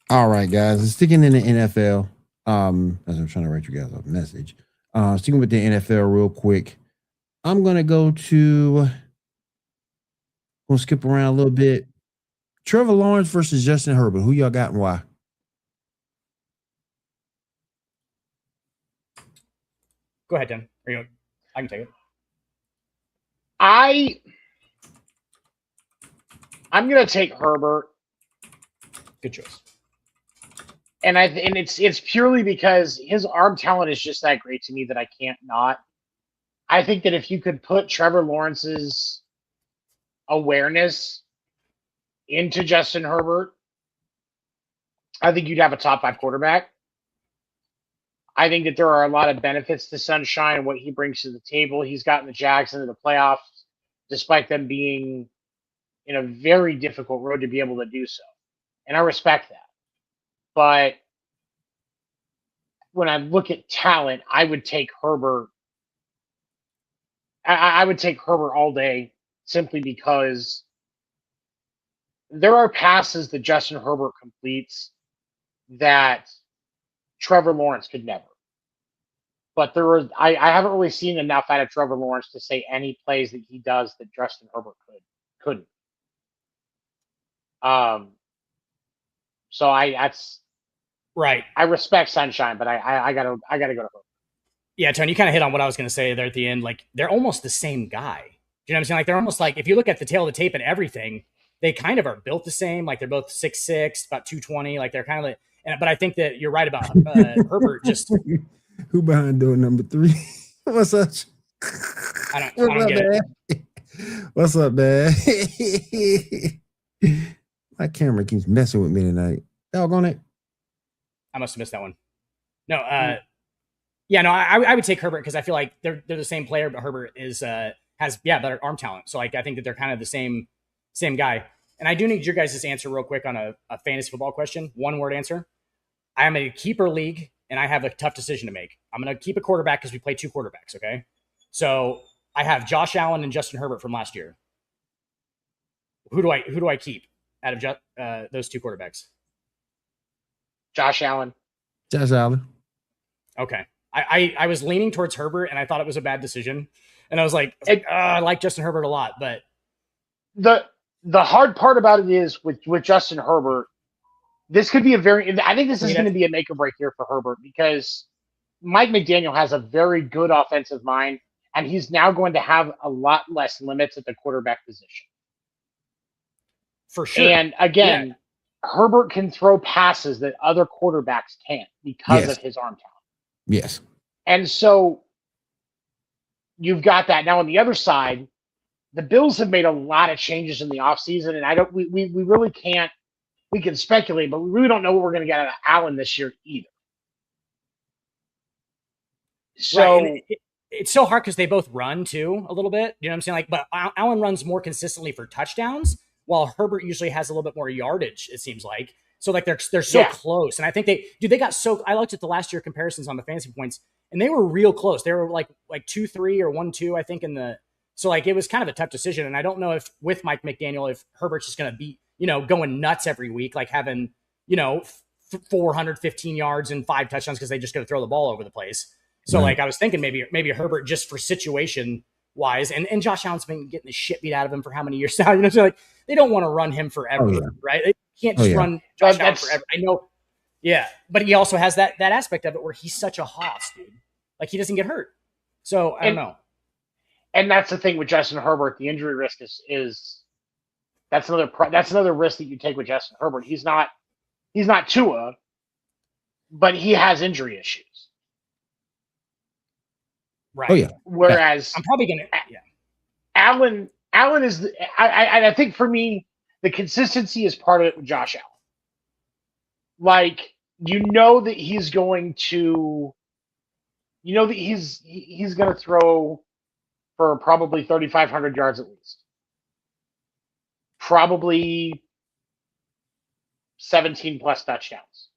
All right, guys. Sticking in the NFL. As I'm trying to write you guys a message. Sticking with the NFL real quick. I'm gonna go to. We'll skip around a little bit. Trevor Lawrence versus Justin Herbert. Who y'all got and why? Go ahead, Dan. I can take it. I'm going to take Herbert. Good choice. And it's purely because his arm talent is just that great to me that I can't not. I think that if you could put Trevor Lawrence's awareness into Justin Herbert, I think you'd have a top 5 quarterback. I think that there are a lot of benefits to Sunshine and what he brings to the table. He's gotten the Jags into the playoffs, despite them being in a very difficult road to be able to do so. And I respect that. But when I look at talent, I would take Herbert. I would take Herbert all day simply because there are passes that Justin Herbert completes that Trevor Lawrence could never. But I haven't really seen enough out of Trevor Lawrence to say any plays that he does that Justin Herbert couldn't. So that's right. I respect Sunshine, but I gotta go to Herbert. Yeah, Tony, you kind of hit on what I was going to say there at the end. Like, they're almost the same guy. Do you know what I'm saying? Like, they're almost like, if you look at the tail of the tape and everything, they kind of are built the same. Like, they're both 6'6", about 220. Like, they're kind of like, but I think that you're right about Herbert. Just who behind door number 3? What's up? I don't get it. What's up, man? My camera keeps messing with me tonight. Doggone it. I must have missed that one. No, yeah, no, I would take Herbert because I feel like they're the same player, but Herbert has better arm talent. So like I think that they're kind of the same guy. And I do need your guys' answer real quick on a fantasy football question. 1-word answer. I am a keeper league and I have a tough decision to make. I'm going to keep a quarterback because we play 2 quarterbacks. Okay, so I have Josh Allen and Justin Herbert from last year. Who do I keep out of those 2 quarterbacks? Josh Allen. Josh Allen. Okay. I was leaning towards Herbert, and I thought it was a bad decision. And I was like, I like Justin Herbert a lot, but the hard part about it is with Justin Herbert, this could be I think this is going to be a make or break year for Herbert because Mike McDaniel has a very good offensive mind, and he's now going to have a lot less limits at the quarterback position. For sure. And again, Herbert can throw passes that other quarterbacks can't because of his arm talent. Yes. And so you've got that. Now on the other side, the Bills have made a lot of changes in the offseason, and we really can't, we can speculate, but we really don't know what we're going to get out of Allen this year either. So right. It's so hard because they both run too a little bit. You know what I'm saying? Like, but Allen runs more consistently for touchdowns, while Herbert usually has a little bit more yardage, it seems like. So like they're so close. And I think they got so, I looked at the last year comparisons on the fantasy points and they were real close. They were like 2-3 or 1-2, I think so like it was kind of a tough decision. And I don't know if with Mike McDaniel, if Herbert's just going to be, going nuts every week, like having, 415 yards and 5 touchdowns because they just going to throw the ball over the place. So like I was thinking maybe Herbert just for situation wise, and Josh Allen's been getting the shit beat out of him for how many years now? So like they don't want to run him forever, right? They can't just run Josh Allen forever. I know, but he also has that aspect of it where he's such a hoss, dude. Like he doesn't get hurt. So I don't know. And that's the thing with Justin Herbert. The injury risk is that's another risk that you take with Justin Herbert. He's not Tua, but he has injury issues. Right. Oh yeah. Whereas I'm probably gonna. Allen is. I think for me, the consistency is part of it with Josh Allen. Like that he's going to. That he's going to throw for probably 3,500 yards at least. Probably 17 plus touchdowns.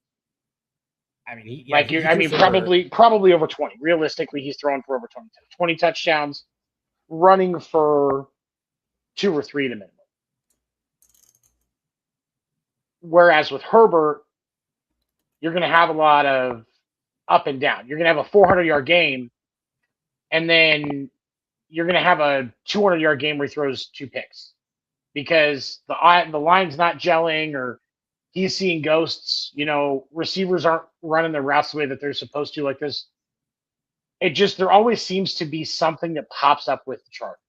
I mean, probably over 20. Realistically, he's throwing for over 20 touchdowns, running for 2 or 3 at a minimum. Whereas with Herbert, you're going to have a lot of up and down. You're going to have a 400-yard game, and then you're going to have a 200-yard game where he throws 2 picks because the line's not gelling or he's seeing ghosts. Receivers aren't running their routes the way that they're supposed to. Like this, there always seems to be something that pops up with the Chargers.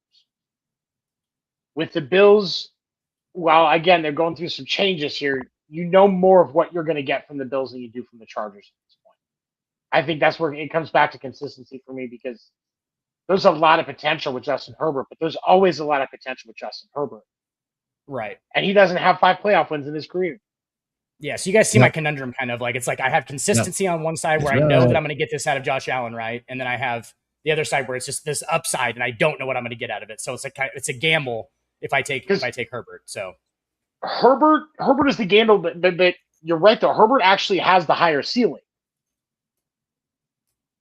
With the Bills, well, again, they're going through some changes here. You know more of what you're going to get from the Bills than you do from the Chargers at this point. I think that's where it comes back to consistency for me, because there's a lot of potential with Justin Herbert, but there's always a lot of potential with Justin Herbert. Right. And he doesn't have 5 playoff wins in his career. Yeah, so you guys see my conundrum kind of like, it's like I have consistency on one side where I know that I'm going to get this out of Josh Allen, right? And then I have the other side where it's just this upside and I don't know what I'm going to get out of it. So it's a gamble if I take Herbert. So Herbert is the gamble, but you're right though. Herbert actually has the higher ceiling,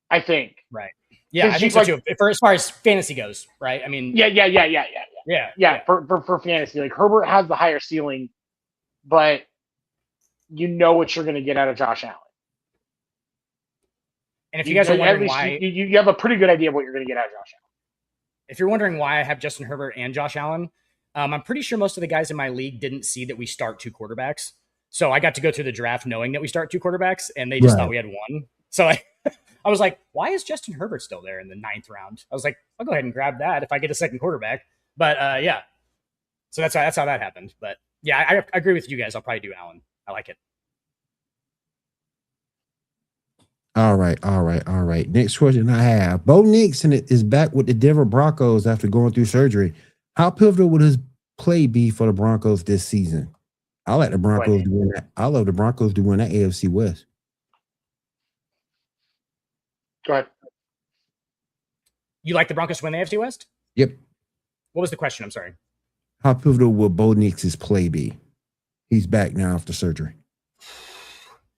I think. Right. Yeah, I think so too. As far as fantasy goes, right? I mean, yeah. For fantasy, like Herbert has the higher ceiling, but you know what you're going to get out of Josh Allen. And if you guys are wondering why, you have a pretty good idea of what you're going to get out of Josh Allen. If you're wondering why I have Justin Herbert and Josh Allen, I'm pretty sure most of the guys in my league didn't see that we start 2 quarterbacks. So I got to go through the draft knowing that we start 2 quarterbacks, and they just thought we had one. So I was like, why is Justin Herbert still there in the 9th round? I was like, I'll go ahead and grab that if I get a second quarterback. But yeah, so that's how that happened. But yeah, I agree with you guys. I'll probably do Allen. I like it. All right. Next question I have. Bo Nix is back with the Denver Broncos after going through surgery. How pivotal would his play be for the Broncos this season? I like the Broncos to win that. I love the Broncos to win that AFC West. Go ahead. You like the Broncos to win the AFC West? Yep. What was the question? I'm sorry. How pivotal will Bo Nix's play be? He's back now after surgery.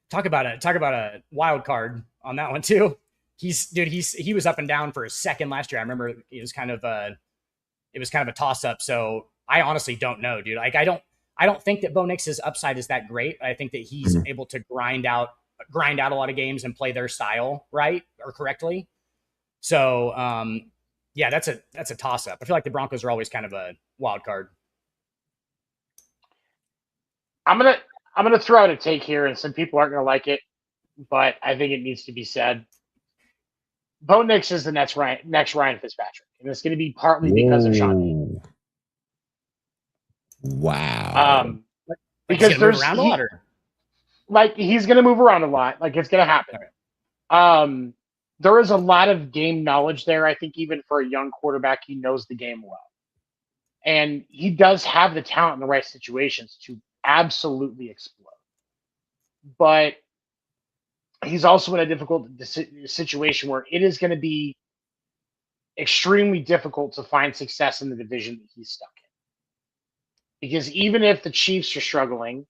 Talk about a wild card on that one too. He was up and down for a second last year. I remember it was kind of a toss up. So I honestly don't know, dude. Like I don't think that Bo Nix's upside is that great. I think that he's able to grind out a lot of games and play their style right or correctly. So yeah, that's a toss up. I feel like the Broncos are always kind of a wild card. I'm gonna throw out a take here, and some people aren't gonna like it, but I think it needs to be said. Bo Nix is the next Ryan Fitzpatrick, and it's going to be partly because of Sean Payton. Wow. Because there's he's going to move around a lot. Like it's going to happen. Okay. There is a lot of game knowledge there. I think even for a young quarterback, he knows the game well, and he does have the talent in the right situations to absolutely explode. But he's also in a difficult situation where it is going to be extremely difficult to find success in the division that he's stuck in. Because even if the Chiefs are struggling,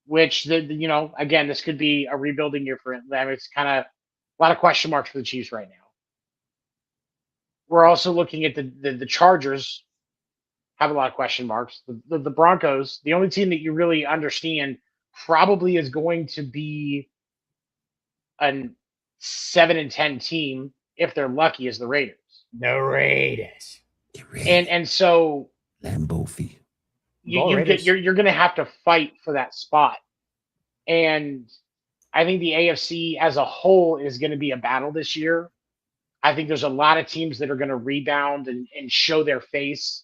which again, this could be a rebuilding year for him. I mean, it's kind of a lot of question marks for the Chiefs right now. We're also looking at the Chargers have a lot of question marks. The Broncos, the only team that you really understand probably is going to be a 7-10 team if they're lucky, is the Raiders. The Raiders. And so Lambeau Field. You're going to have to fight for that spot. And I think the AFC as a whole is going to be a battle this year. I think there's a lot of teams that are going to rebound and show their face,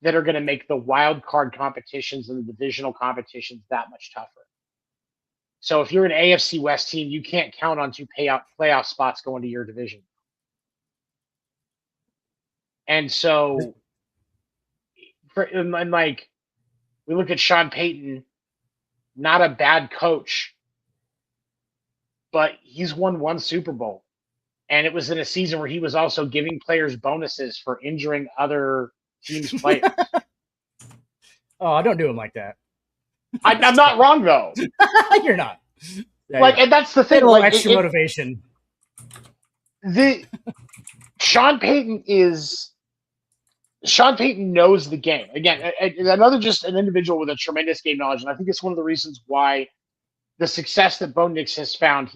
that are going to make the wild card competitions and the divisional competitions that much tougher. So if you're an AFC West team, you can't count on 2 playoff spots going to your division. And so, we look at Sean Payton, not a bad coach, but he's won 1 Super Bowl. And it was in a season where he was also giving players bonuses for injuring other teams' players. Oh, don't do him like that. I'm not wrong though. You're not. Yeah, and that's the thing. Like extra motivation. Sean Payton knows the game. Again, another just an individual with a tremendous game knowledge, and I think it's one of the reasons why the success that Bo Nix has found,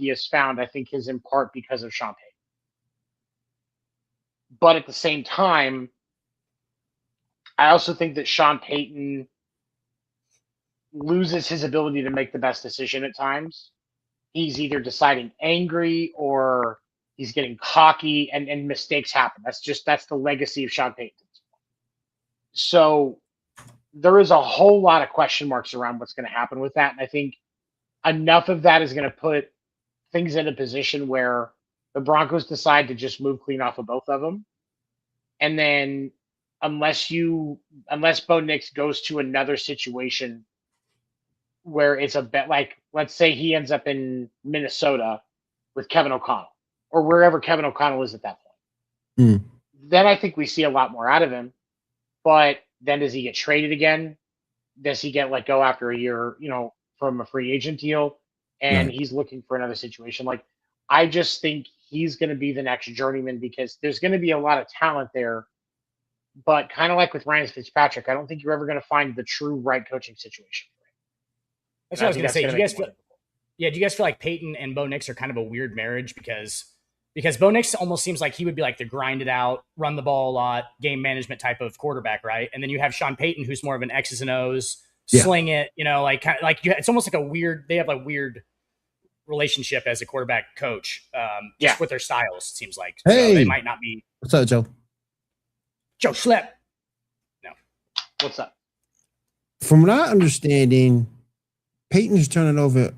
I think, is in part because of Sean Payton. But at the same time, I also think that Sean Payton loses his ability to make the best decision at times. He's either deciding angry or He's getting cocky, and mistakes happen. That's the legacy of Sean Payton. So there is a whole lot of question marks around what's going to happen with that. And I think enough of that is going to put things in a position where the Broncos decide to just move clean off of both of them. And then unless Bo Nix goes to another situation where it's a bet, like let's say he ends up in Minnesota with Kevin O'Connell or wherever Kevin O'Connell is at that point, then I think we see a lot more out of him. But then does he get traded again? Does he get let go after a year, from a free agent deal? And he's looking for another situation. Like, I just think he's going to be the next journeyman because there's going to be a lot of talent there. But kind of like with Ryan Fitzpatrick, I don't think you're ever going to find the true right coaching situation for him. That's what I was going to say. Do you guys feel like Peyton and Bo Nix are kind of a weird marriage because Bo Nix almost seems like he would be like the grinded out, run the ball a lot, game management type of quarterback, right? And then you have Sean Payton, who's more of an X's and O's, sling it, it's almost like a weird. They have like weird relationship as a quarterback coach, just with their styles. It seems like so they might not be. What's up, Joe? Joe Schlepp. No, what's up? From what I'm understanding, Peyton is turning over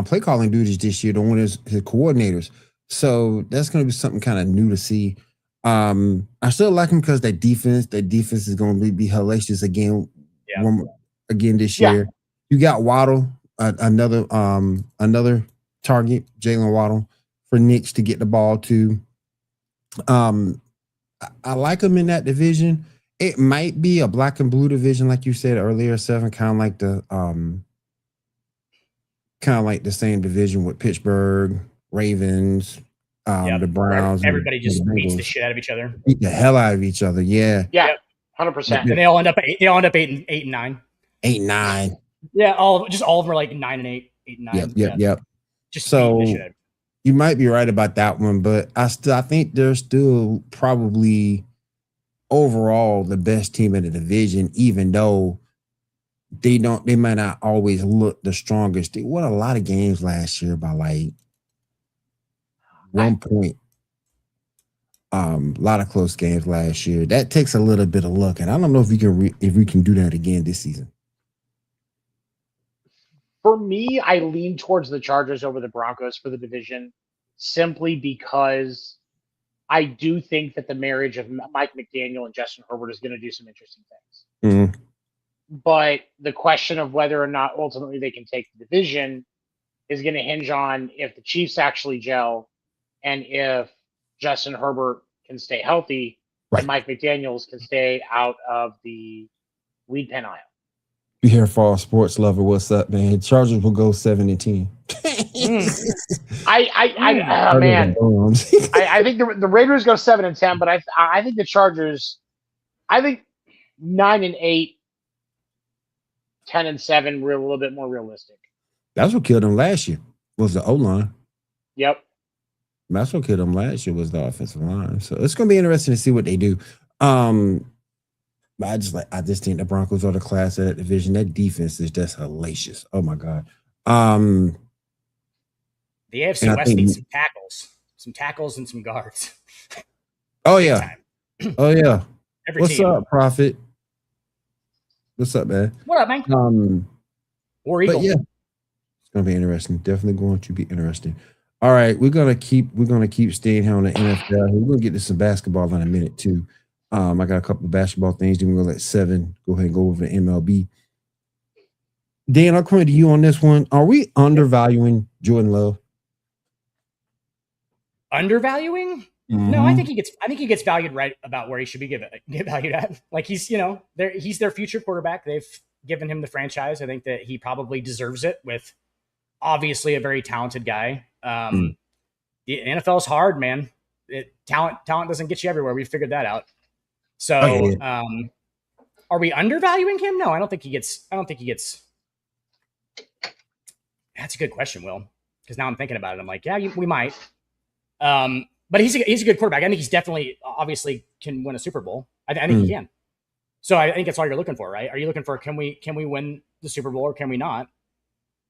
play calling duties this year to one of his coordinators. So that's going to be something kind of new to see. I still like him because that defense is going to be hellacious again this year. You got Waddle, another target, Jalen Waddle for Knicks to get the ball to. I like him in that division. It might be a black and blue division, like you said earlier, Seven, kind of like the same division with Pittsburgh, Ravens, the Browns. Everybody just beats the shit out of each other. Beat the hell out of each other. Yeah. 100%. And they all end up 8 and 9. 8-9. Yeah, all of them are like 9 and 8, 8 and 9. Yep. Just so the shit out of you might be right about that one, but I think they're still probably overall the best team in the division, even though they might not always look the strongest. They won a lot of games last year by like 1 point. A lot of close games last year. That takes a little bit of luck, and I don't know if we can do that again this season. For me, I lean towards the Chargers over the Broncos for the division simply because I do think that the marriage of Mike McDaniel and Justin Herbert is going to do some interesting things. Mm-hmm. But the question of whether or not ultimately they can take the division is going to hinge on if the Chiefs actually gel and if Justin Herbert can stay healthy and Mike McDaniels can stay out of the weed pen aisle. You hear for sports lover, what's up, man? Chargers will go 7-10. I think the Raiders go 7-10, but I think the Chargers, 9-8, 10-7, we're a little bit more realistic. That's what killed them last year. Was the O-line? Yep. That's what killed them last year was the offensive line. So it's going to be interesting to see what they do. But I just think the Broncos are the class of that division. That defense is just hellacious. Oh my God. The AFC West needs some tackles and some guards. Oh yeah. Oh yeah. What's up, Prophet? What's up, man? What up, man? War Eagle. But yeah, it's gonna be interesting. Definitely going to be interesting. All right, we're gonna keep staying here on the NFL. We're gonna get to some basketball in a minute too. I got a couple of basketball things. Then we're gonna let Seven go ahead and go over the MLB. Dan, I'll come to you on this one. Are we undervaluing Jordan Love? Undervaluing? Mm-hmm. No, I think he gets valued right about where he should be get valued at. Like he's their future quarterback. They've given him the franchise. I think that he probably deserves it with obviously a very talented guy. The NFL is hard, man. Talent doesn't get you everywhere. We've figured that out. So, are we undervaluing him? No, I don't think he gets. That's a good question, Will. Because now I'm thinking about it. I'm like, yeah, we might. But he's a good quarterback. I think he's definitely, obviously, can win a Super Bowl. I think he can. So I think that's all you're looking for, right? Are you looking for can we win the Super Bowl or can we not?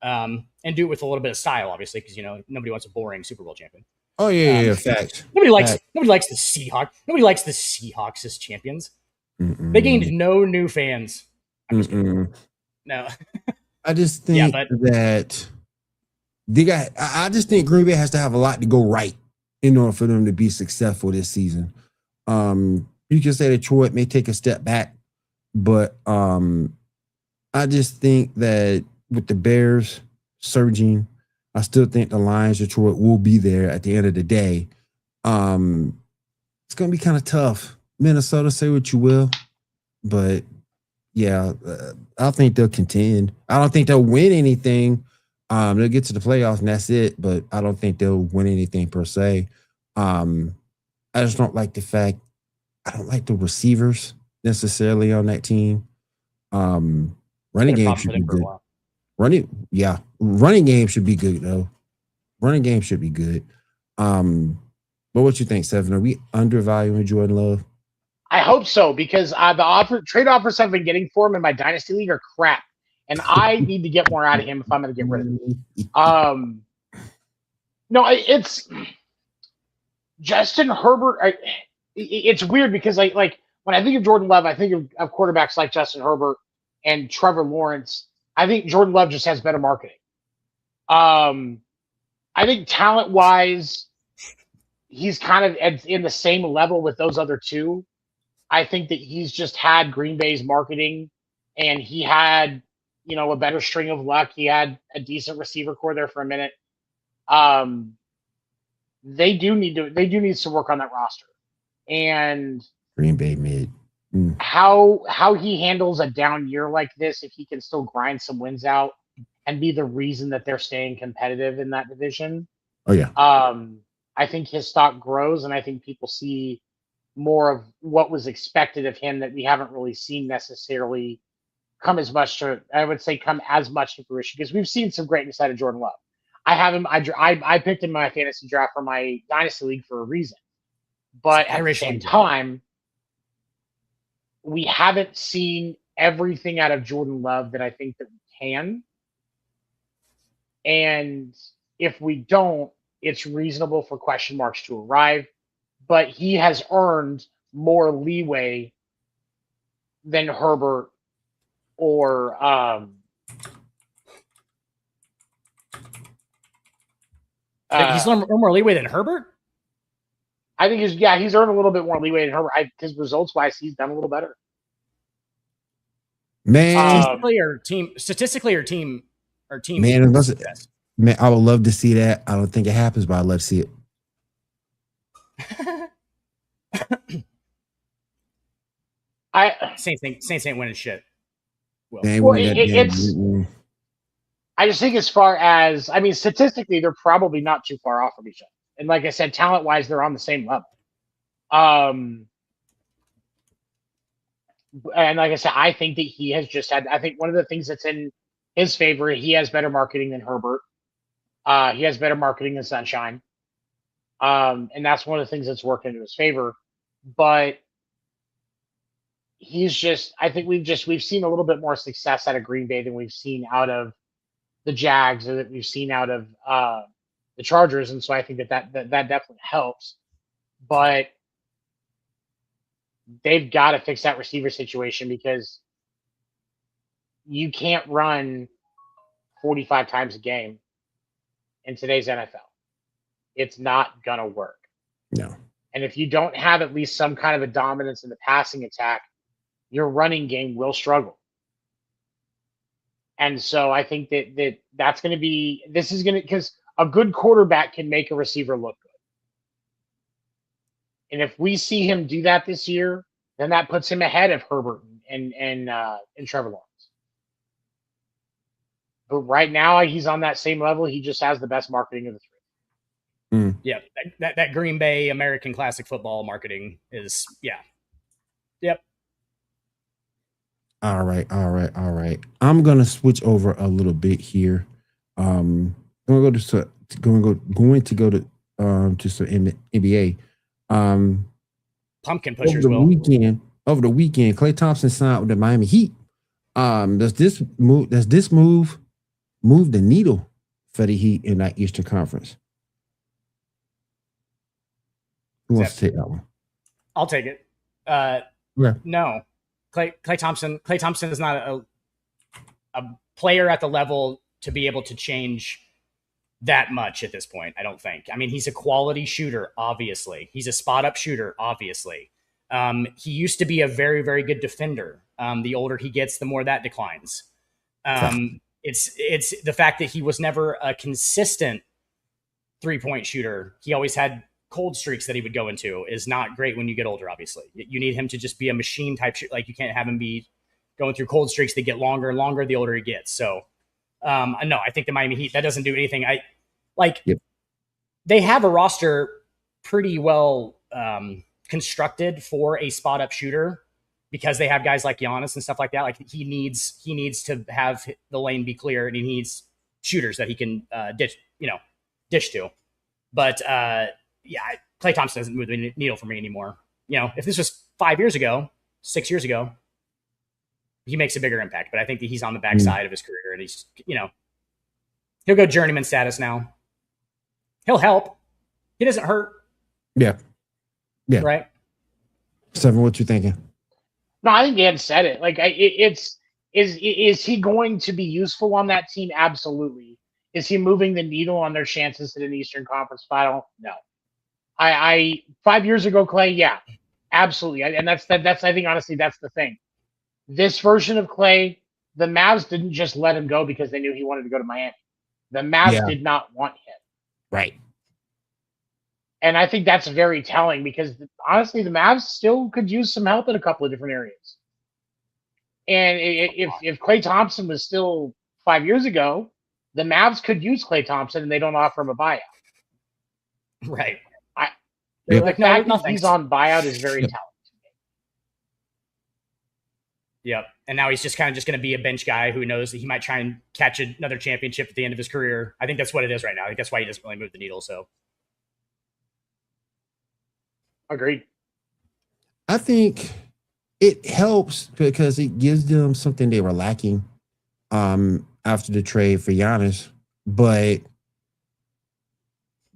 And do it with a little bit of style, obviously, because nobody wants a boring Super Bowl champion. Oh yeah, facts. Nobody likes the Seahawks. Nobody likes the Seahawks as champions. They gained no new fans. I'm just kidding. No. I just think that they got. I just think Green Bay has to have a lot to go right in order for them to be successful this season. You can say Detroit may take a step back, but I just think that with the Bears surging, I still think the Lions, Detroit will be there at the end of the day. It's going to be kind of tough. Minnesota, say what you will, but yeah, I think they'll contend. I don't think they'll win anything. They'll get to the playoffs and that's it, but I don't think they'll win anything per se. I just don't like the fact I don't like the receivers necessarily on that team. Running game should be good. Running game should be good though. Running game should be good. But what you think, Seven? Are we undervaluing Jordan Love? I hope so, because the trade offers I've been getting for him in my dynasty league are crap, and I need to get more out of him if I'm going to get rid of him. No, it's Justin Herbert. It's weird because like when I think of Jordan Love, I think of quarterbacks like Justin Herbert and Trevor Lawrence. I think Jordan Love just has better marketing. I think talent-wise, he's kind of in the same level with those other two. I think that he's just had Green Bay's marketing, and he had, a better string of luck. He had a decent receiver core there for a minute. They do need to work on that roster, and Green Bay mid. How he handles a down year like this, if he can still grind some wins out and be the reason that they're staying competitive in that division. Oh yeah. I think his stock grows, and I think people see more of what was expected of him that we haven't really seen necessarily come as much to fruition, because we've seen some greatness out of Jordan Love. I have him. I picked him in my fantasy draft for my dynasty league for a reason, but at the same time, we haven't seen everything out of Jordan Love that I think that we can. And if we don't, it's reasonable for question marks to arrive. But he has earned more leeway than Herbert or he's earned more leeway than Herbert? I think he's earned a little bit more leeway than Herbert. Because results-wise, he's done a little better. Man, statistically or team. Man, I would love to see that. I don't think it happens, but I'd love to see it. Saints ain't winning shit. I just think as far as, statistically, they're probably not too far off from each other. And like I said, talent-wise, they're on the same level. And like I said, I think that he has just had, I think one of the things that's in his favor, he has better marketing than Herbert. He has better marketing than Sunshine. And that's one of the things that's working in his favor. But he's just, I think we've seen a little bit more success out of Green Bay than we've seen out of the Jags, or that we've seen out of the Chargers. And so I think that definitely helps. But they've got to fix that receiver situation, because you can't run 45 times a game in today's NFL. It's not going to work. No. And if you don't have at least some kind of a dominance in the passing attack, your running game will struggle. And so I think that's going to be, because a good quarterback can make a receiver look good. And if we see him do that this year, then that puts him ahead of Herbert and Trevor Lawrence. But right now, he's on that same level. He just has the best marketing of the three. Yeah, that Green Bay American Classic Football marketing is, yeah. Yep. All right. I'm gonna switch over a little bit here. I'm going to go to some NBA. Pumpkin pushers. Over the weekend, Klay Thompson signed with the Miami Heat. Does this move the needle for the Heat in that Eastern Conference? Who wants to take that one? I'll take it. No, Clay Thompson is not a player at the level to be able to change that much at this point. I don't think. I mean, he's a quality shooter, obviously. He's a spot up shooter, obviously. He used to be a very, very good defender. The older he gets, the more that declines. It's the fact that he was never a consistent 3-point shooter. He always had cold streaks that he would go into is not great when you get older, obviously. You need him to just be a machine type shooter. Like, you can't have him be going through cold streaks that get longer and longer the older he gets. So, no, I think the Miami Heat, that doesn't do anything. They have a roster pretty well constructed for a spot up shooter because they have guys like Giannis and stuff like that. Like, he needs to have the lane be clear, and he needs shooters that he can dish to. But Klay Thompson doesn't move the needle for me anymore. If this was 5 years ago, 6 years ago, he makes a bigger impact. But I think that he's on the backside of his career, and he's, he'll go journeyman status now. He'll help. He doesn't hurt. Yeah. Right. Seven, what you thinking? No, I think Dan said it. Like, is he going to be useful on that team? Absolutely. Is he moving the needle on their chances at an Eastern Conference final? No. I 5 years ago, Clay, yeah, absolutely. And that's I think, honestly, that's the thing. This version of Clay, the Mavs didn't just let him go because they knew he wanted to go to Miami. The Mavs did not want him. Right. And I think that's very telling because, honestly, the Mavs still could use some help in a couple of different areas. And if Klay Thompson was still 5 years ago, the Mavs could use Klay Thompson and they don't offer him a buyout. Right. The fact that he's on buyout is very telling to me. Yep. And now he's just kind of going to be a bench guy who knows that he might try and catch another championship at the end of his career. I think that's what it is right now. I think that's why he doesn't really move the needle. So. Agreed. I think it helps because it gives them something they were lacking after the trade for Giannis, but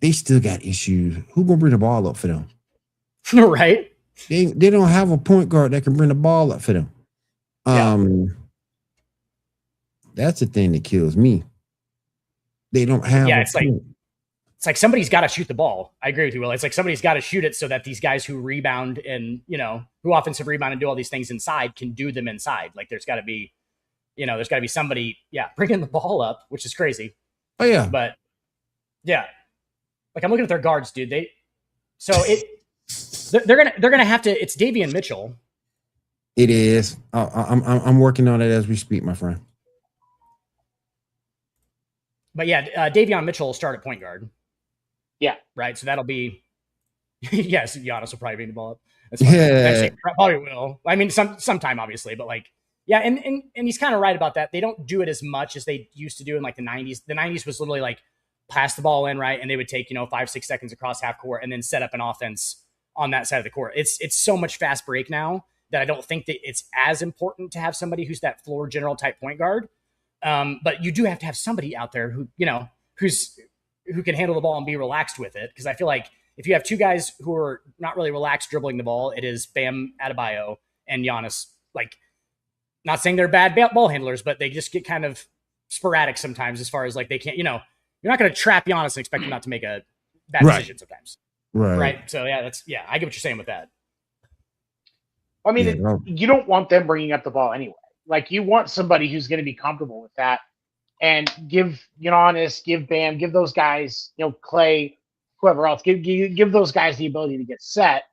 they still got issues. Who gonna bring the ball up for them? Right. They don't have a point guard that can bring the ball up for them. That's the thing that kills me. They don't have it's like somebody's got to shoot the ball. I agree with you, Will. It's like somebody's got to shoot it so that these guys who rebound and, who offensive rebound and do all these things inside can do them inside. Like, there's got to be, somebody, bringing the ball up, which is crazy. Oh, yeah. But, yeah. Like, I'm looking at their guards, dude. They're gonna have to. It's Davion Mitchell. It is. I'm working on it as we speak, my friend. But Davion Mitchell will start at point guard. Yeah. Right. So that'll be. Yes, Giannis will probably bring the ball up. That's fine. Eventually, probably will. I mean, sometime obviously, but and he's kind of right about that. They don't do it as much as they used to do in like the 90s. The 90s was literally like pass the ball in, right, and they would take 5-6 seconds across half court and then set up an offense on that side of the court. It's so much fast break now that I don't think that it's as important to have somebody who's that floor general type point guard. But you do have to have somebody out there who who can handle the ball and be relaxed with it. Because I feel like if you have two guys who are not really relaxed dribbling the ball, it is Bam Adebayo and Giannis. Like, not saying they're bad ball handlers, but they just get kind of sporadic sometimes as far as like they can't, you're not going to trap Giannis and expect him not to make a bad decision sometimes. Right. So I get what you're saying with that. I mean, you don't want them bringing up the ball anyway. Like, you want somebody who's going to be comfortable with that and give Giannis, give Bam, give those guys, Clay, whoever else, give those guys the ability to get set.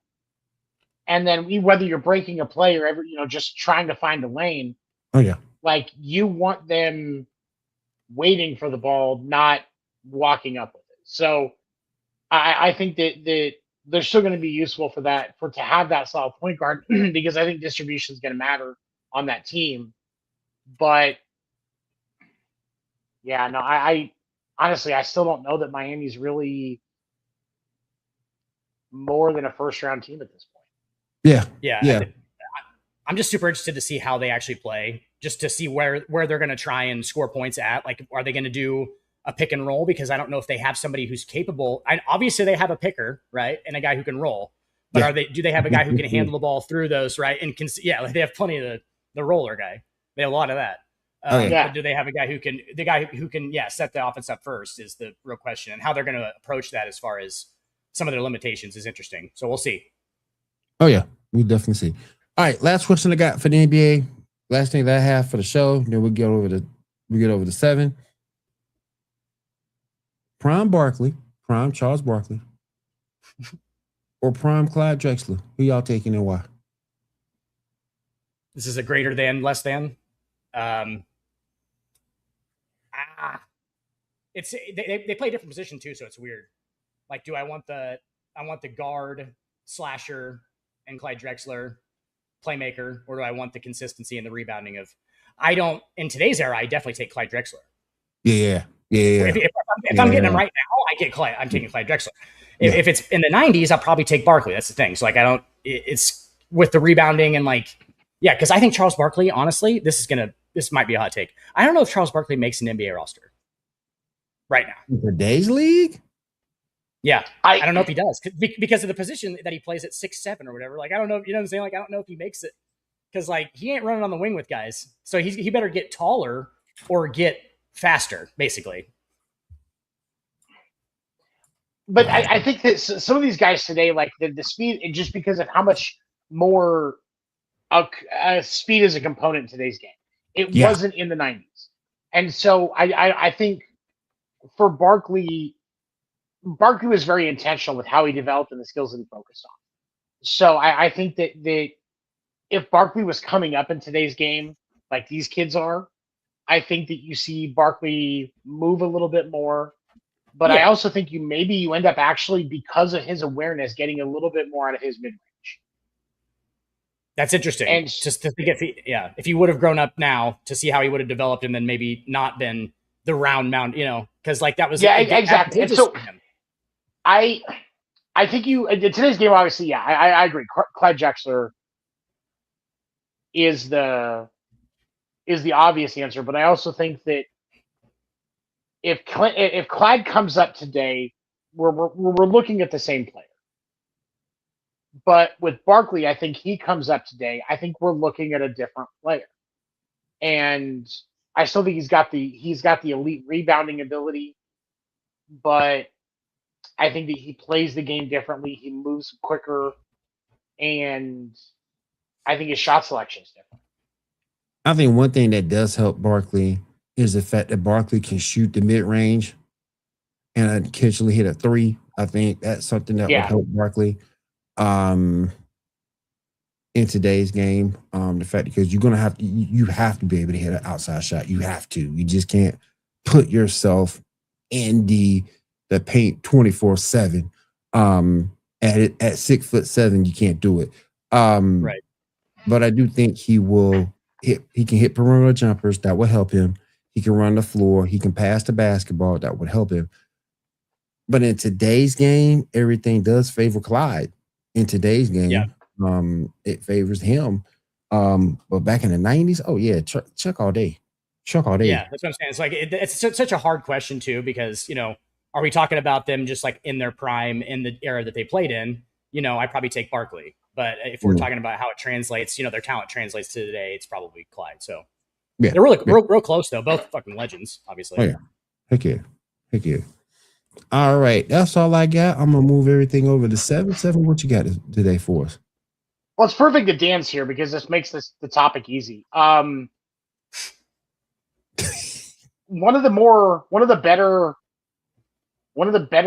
And then whether you're breaking a play or ever, just trying to find a lane. Oh yeah. Like, you want them waiting for the ball, not walking up with it. So I think that they're still going to be useful for that, to have that solid point guard, because I think distribution is going to matter on that team. But I honestly, I still don't know that Miami's really more than a first round team at this point. Yeah. I'm just super interested to see how they actually play, just to see where they're going to try and score points at. Like, are they going to do a pick and roll because I don't know if they have somebody who's capable. Obviously, they have a picker, right, and a guy who can roll. But do they have a guy who can handle the ball through those, right? And they have plenty of the roller guy. They have a lot of that. But do they have a guy who can set the offense up first is the real question, and how they're going to approach that as far as some of their limitations is interesting. So we'll see. Oh yeah, we definitely see. All right, last question I got for the NBA. Last thing that I have for the show. Then we get over to 7. Prime Barkley, Prime Charles Barkley, or Prime Clyde Drexler. Who y'all taking and why? This is a greater than, less than. It's they play a different position too, so it's weird. Like, do I want the guard slasher and Clyde Drexler playmaker, or do I want the consistency and the rebounding of? I don't. In today's era, I definitely take Clyde Drexler. Yeah. If I'm getting him right now, I get Clyde. I'm taking Clyde Drexler. If it's in the 90s, I'll probably take Barkley. That's the thing. So like, I don't. It's with the rebounding and like, yeah, because I think Charles Barkley. Honestly, this might be a hot take. I don't know if Charles Barkley makes an NBA roster right now. In today's league? Yeah, I don't know if he does because of the position that he plays at 6'7" or whatever. Like, I don't know. You know what I'm saying? Like, I don't know if he makes it because like he ain't running on the wing with guys. So he better get taller or get faster, basically. But I think that some of these guys today, like the speed, just because of how much more speed is a component in today's game. It wasn't in the 90s. And so I think for Barkley was very intentional with how he developed and the skills that he focused on. So I think that if Barkley was coming up in today's game, like these kids are, I think that you see Barkley move a little bit more. But I also think you end up actually, because of his awareness, getting a little bit more out of his mid-range. That's interesting. And just to think if he would have grown up now, to see how he would have developed and then maybe not been the round mound, because like that was exactly. And so I think in today's game, obviously, I agree. Clyde Drexler is the obvious answer, but I also think that if Clyde comes up today, we're looking at the same player. But with Barkley, I think he comes up today. I think we're looking at a different player, and I still think he's got the elite rebounding ability, but I think that he plays the game differently. He moves quicker, and I think his shot selection is different. I think one thing that does help Barkley is the fact that Barkley can shoot the mid-range and occasionally hit a 3. I think that's something that would help Barkley in today's game. The fact because you're gonna you have to be able to hit an outside shot. You have to. You just can't put yourself in the paint 24/7. At 6'7", you can't do it. Right. But I do think he will hit. He can hit perimeter jumpers. That will help him. He can run the floor. He can pass the basketball. That would help him. But in today's game, everything does favor Clyde. In today's game, it favors him. But back in the 90s, Chuck all day. Chuck all day. Yeah, that's what I'm saying. It's like it's such a hard question too, because are we talking about them just like in their prime in the era that they played in? I probably take Barkley. But if we're talking about how it translates, their talent translates to today, it's probably Clyde. So they're really real close though. Both fucking legends, obviously. Oh yeah, heck yeah. All right, that's all I got. I'm gonna move everything over to 7. What you got today for us? Well, it's perfect that Dan's here because this makes the topic easy. One of the better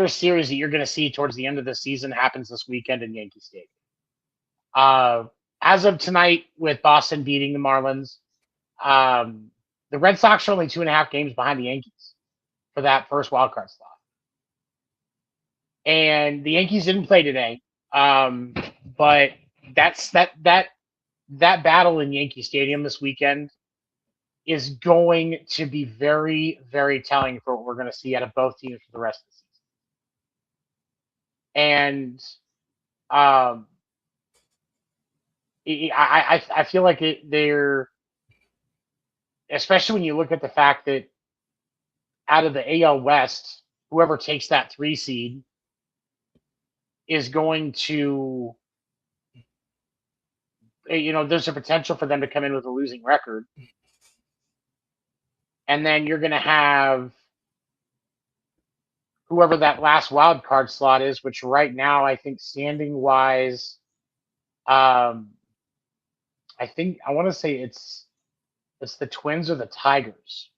series that you're going to see towards the end of the season happens this weekend in Yankee Stadium. As of tonight, with Boston beating the Marlins, the Red Sox are only 2.5 games behind the Yankees for that first wild card slot. And the Yankees didn't play today, but that battle in Yankee Stadium this weekend is going to be very, very telling for what we're going to see out of both teams for the rest of the season. And I feel like they're, especially when you look at the fact that out of the AL West, whoever takes that 3 seed is going to, there's a potential for them to come in with a losing record. And then you're going to have whoever that last wild card slot is, which right now I think standing wise, I want to say it's the Twins or the Tigers,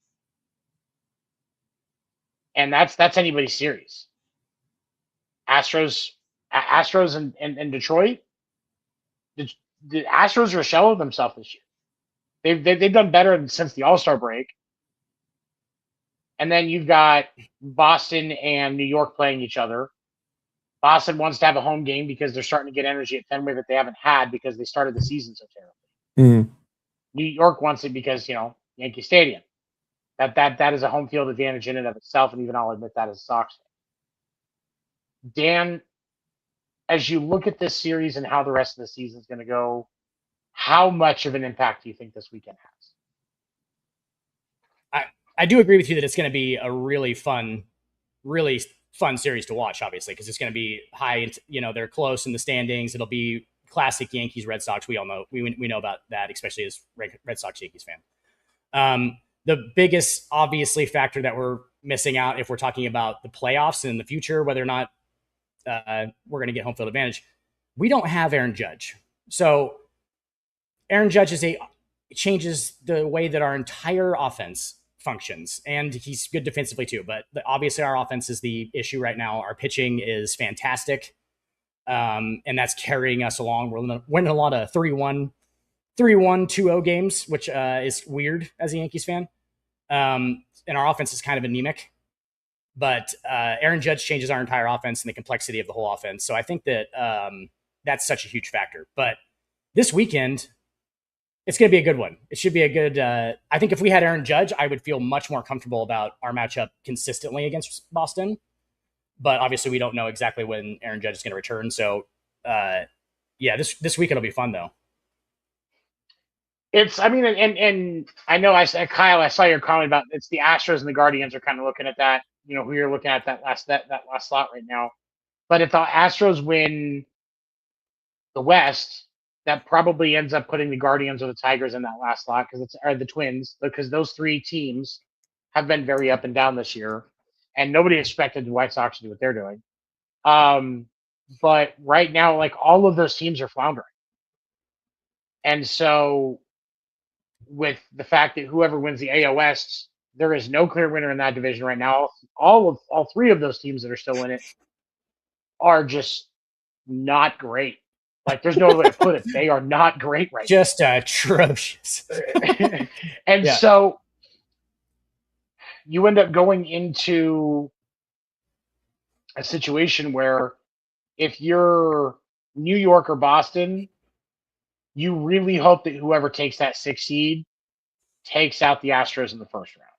and that's anybody's series. Astros and Detroit. The Astros are a shell of themselves this year. They've done better since the All-Star break. And then you've got Boston and New York playing each other. Boston wants to have a home game because they're starting to get energy at Fenway that they haven't had because they started the season so terribly. New York wants it because, Yankee Stadium. That is a home field advantage in and of itself, and even I'll admit that as a Sox fan. Dan, as you look at this series and how the rest of the season is going to go, how much of an impact do you think this weekend has? I do agree with you that it's going to be a really fun series to watch, obviously, because it's going to be high. They're close in the standings. It'll be classic Yankees, Red Sox. We all know we know about that, especially as Red Sox Yankees fan. The biggest, obviously, factor that we're missing out if we're talking about the playoffs in the future, whether or not we're going to get home field advantage, we don't have Aaron Judge. So Aaron Judge changes the way that our entire offense functions, and he's good defensively too. But obviously, our offense is the issue right now. Our pitching is fantastic, and that's carrying us along. We're winning a lot of 3-1, 2-0 games, which is weird as a Yankees fan. And our offense is kind of anemic. But Aaron Judge changes our entire offense and the complexity of the whole offense. So I think that that's such a huge factor. But this weekend, it's going to be a good one. It should be a good I think if we had Aaron Judge, I would feel much more comfortable about our matchup consistently against Boston. But obviously, we don't know exactly when Aaron Judge is going to return. So, this weekend will be fun, though. And I know Kyle, I saw your comment about it's the Astros and the Guardians are kind of looking at that, who you're looking at that last slot right now. But if the Astros win the West, that probably ends up putting the Guardians or the Tigers in that last slot or the Twins, because those 3 teams have been very up and down this year, and nobody expected the White Sox to do what they're doing. But right now, all of those teams are floundering. And so with the fact that whoever wins the AL West, there is no clear winner in that division right now. All 3 of those teams that are still in it are just not great. There's no other way to put it. They are not great right now. Just atrocious. And so you end up going into a situation where if you're New York or Boston, you really hope that whoever takes that 6 seed takes out the Astros in the first round.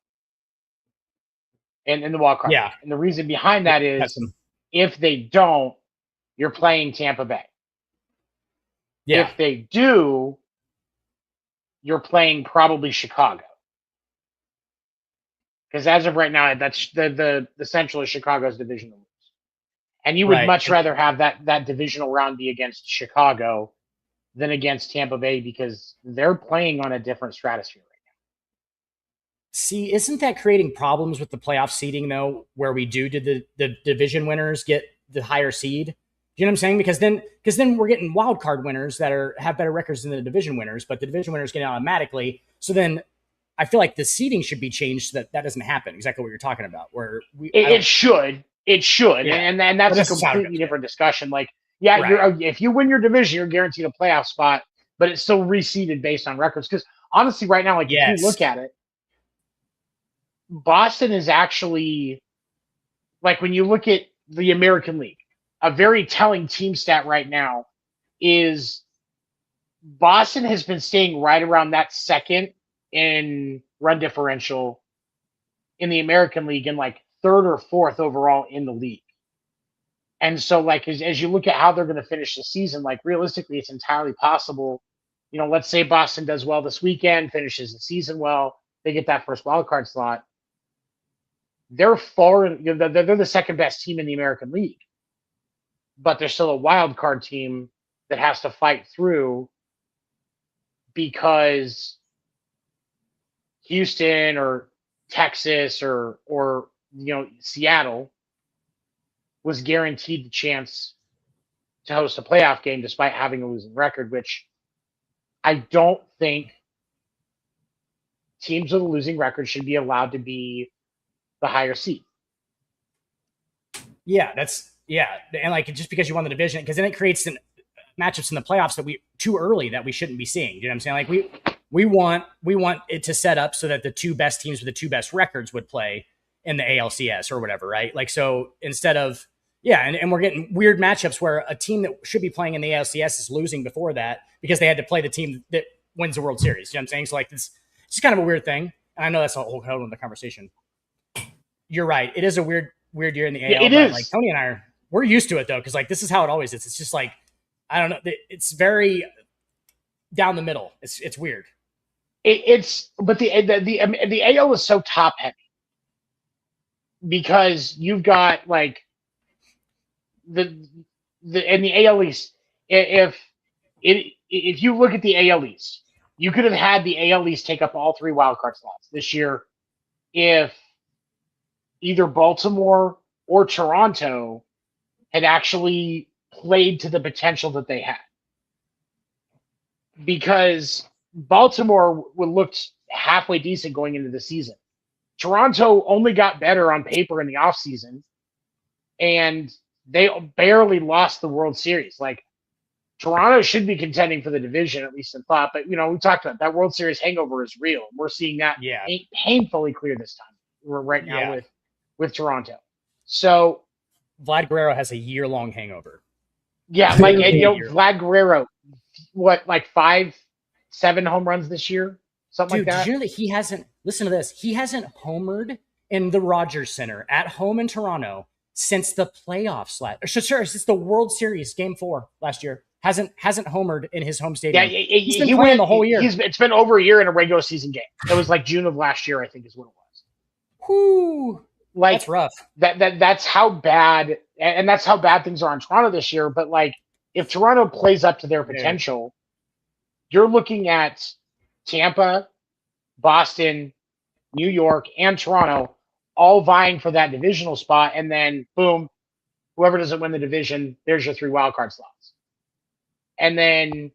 And in the wild card. Yeah. And the reason behind that is if they don't, you're playing Tampa Bay. Yeah. If they do, you're playing probably Chicago. Because as of right now, that's the Central is Chicago's division to lose. And you would much rather have that divisional round be against Chicago than against Tampa Bay, because they're playing on a different stratosphere right now. See, isn't that creating problems with the playoff seeding, though, where we did the division winners get the higher seed? You know what I'm saying? Because then we're getting wild card winners that have better records than the division winners, but the division winners get automatically. So then I feel like the seeding should be changed so that doesn't happen. Exactly what you're talking about. Where it should, yeah. and that's a completely different discussion. If you win your division, you're guaranteed a playoff spot, but it's still reseeded based on records. Because honestly, right now, if you look at it, Boston is actually, when you look at the American League, a very telling team stat right now is Boston has been staying right around that second in run differential in the American League and 3rd or 4th overall in the league. And so as you look at how they're going to finish the season, realistically, it's entirely possible. Let's say Boston does well this weekend, finishes the season well, they get that first wild card slot. they're far. They're the second best team in the American League, but they're still a wild card team that has to fight through because Houston or Texas or Seattle was guaranteed the chance to host a playoff game despite having a losing record, which I don't think teams with a losing record should be allowed to be the higher seed. Yeah, and like just because you won the division, because then it creates matchups in the playoffs that we too early that we shouldn't be seeing. You know what I'm saying? Like we want it to set up so that the two best teams with the two best records would play in the ALCS or whatever, right? Like so instead of and we're getting weird matchups where a team that should be playing in the ALCS is losing before that because they had to play the team that wins the World Series. You know what I'm saying? So like it's just kind of a weird thing. And I know that's a whole other conversation. You're right. It is a weird year in the AL. It is. Like Tony and we're used to it though, because like this is how it always is. It's just like I don't know. It's very down the middle. It's weird. But the AL is so top heavy because you've got like in the AL East. If you look at the AL East, you could have had the AL East take up all 3 wildcard slots this year if either Baltimore or Toronto had actually played to the potential that they had. Because Baltimore looked halfway decent going into the season. Toronto only got better on paper in the offseason, and they barely lost the World Series. Like, Toronto should be contending for the division, at least in thought. But, we talked about that World Series hangover is real. We're seeing that painfully clear this time. We're right now with Toronto. So Vlad Guerrero has a year-long hangover. Yeah, like Vlad Guerrero, what, like 5-7 home runs this year? Something like that? Did you know that he hasn't, listen to this, he hasn't homered in the Rogers Center at home in Toronto since the playoffs since the World Series Game 4 last year. Hasn't homered in his home stadium. Yeah, he's been playing the whole year. It's been over a year in a regular season game. It was like June of last year, I think, is what it was. Whoo, like that's rough. That's how bad, and that's how bad things are in Toronto this year. But like, if Toronto plays up to their potential, you're looking at Tampa, Boston, New York, and Toronto all vying for that divisional spot, and then boom, whoever doesn't win the division, there's your 3 wildcard slots. And then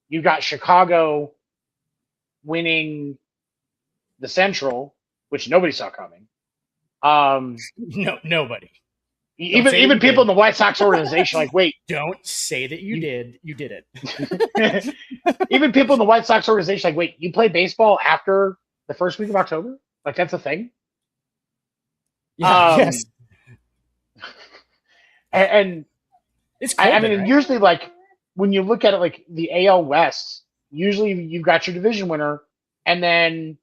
you got Chicago winning the Central, which nobody saw coming. No, nobody. Even people in the White Sox organization, like, wait. Don't say that you did. You did it. Even people in the White Sox organization, like, wait, you play baseball after the first week of October? Like, that's a thing? Yeah, yes. And it's cold, I mean, right? usually, like, when you look at it, like the AL West, usually you've got your division winner, and then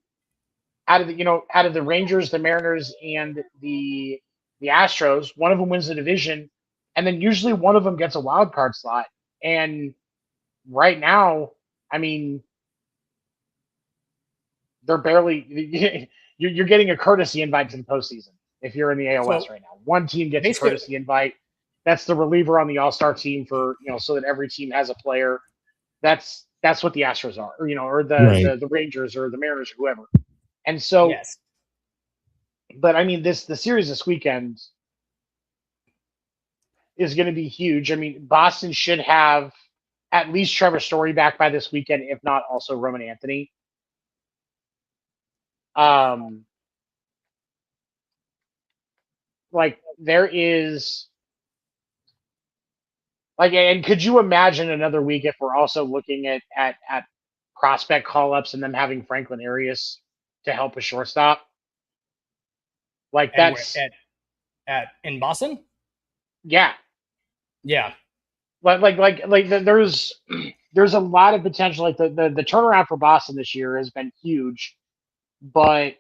out of the Rangers, the Mariners, and the Astros, one of them wins the division, and then usually one of them gets a wild card slot. And right now, I mean, they're barely you're getting a courtesy invite to the postseason if you're in the AL West right now. One team gets a courtesy invite. That's the reliever on the All-Star team for so that every team has a player. That's what the Astros are, or the Rangers or the Mariners or whoever. And so, yes. But I mean, the series this weekend is going to be huge. I mean, Boston should have at least Trevor Story back by this weekend, if not also Roman Anthony. Like there is. Like, and could you imagine another week if we're also looking at prospect call-ups and them having Franklin Arias to help a shortstop? Like that's in Boston? Yeah. Yeah. Like there's a lot of potential. Like the turnaround for Boston this year has been huge, but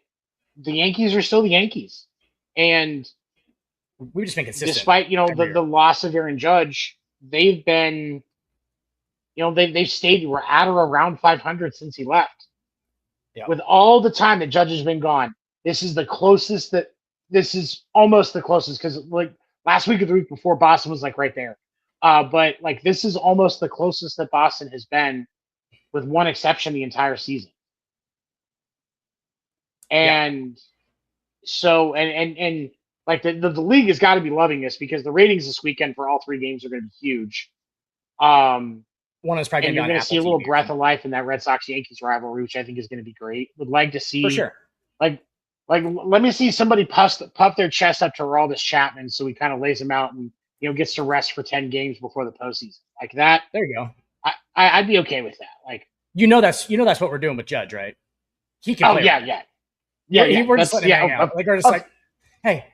the Yankees are still the Yankees. And we've just been consistent. Despite, the loss of Aaron Judge, they've been, they've stayed at or around 500 since he left. Yep. With all the time that Judge has been gone, this is the closest that this is almost the closest because like last week or the week before, Boston was like right there. But like this is almost the closest that Boston has been, with one exception, the entire season. And so and like the league has got to be loving this because the ratings this weekend for all three games are going to be huge. One is probably And you're going to see a little breath of life in that Red Sox Yankees rivalry, which I think is going to be great. Would like to see for sure. Like let me see somebody puff their chest up to Aroldis Chapman so he kind of lays him out and gets to rest for 10 games before the postseason. Like that. There you go. I'd be okay with that. Like that's what we're doing with Judge, right? He can. Oh play yeah. We're just letting him hang out. Like we're just like, hey,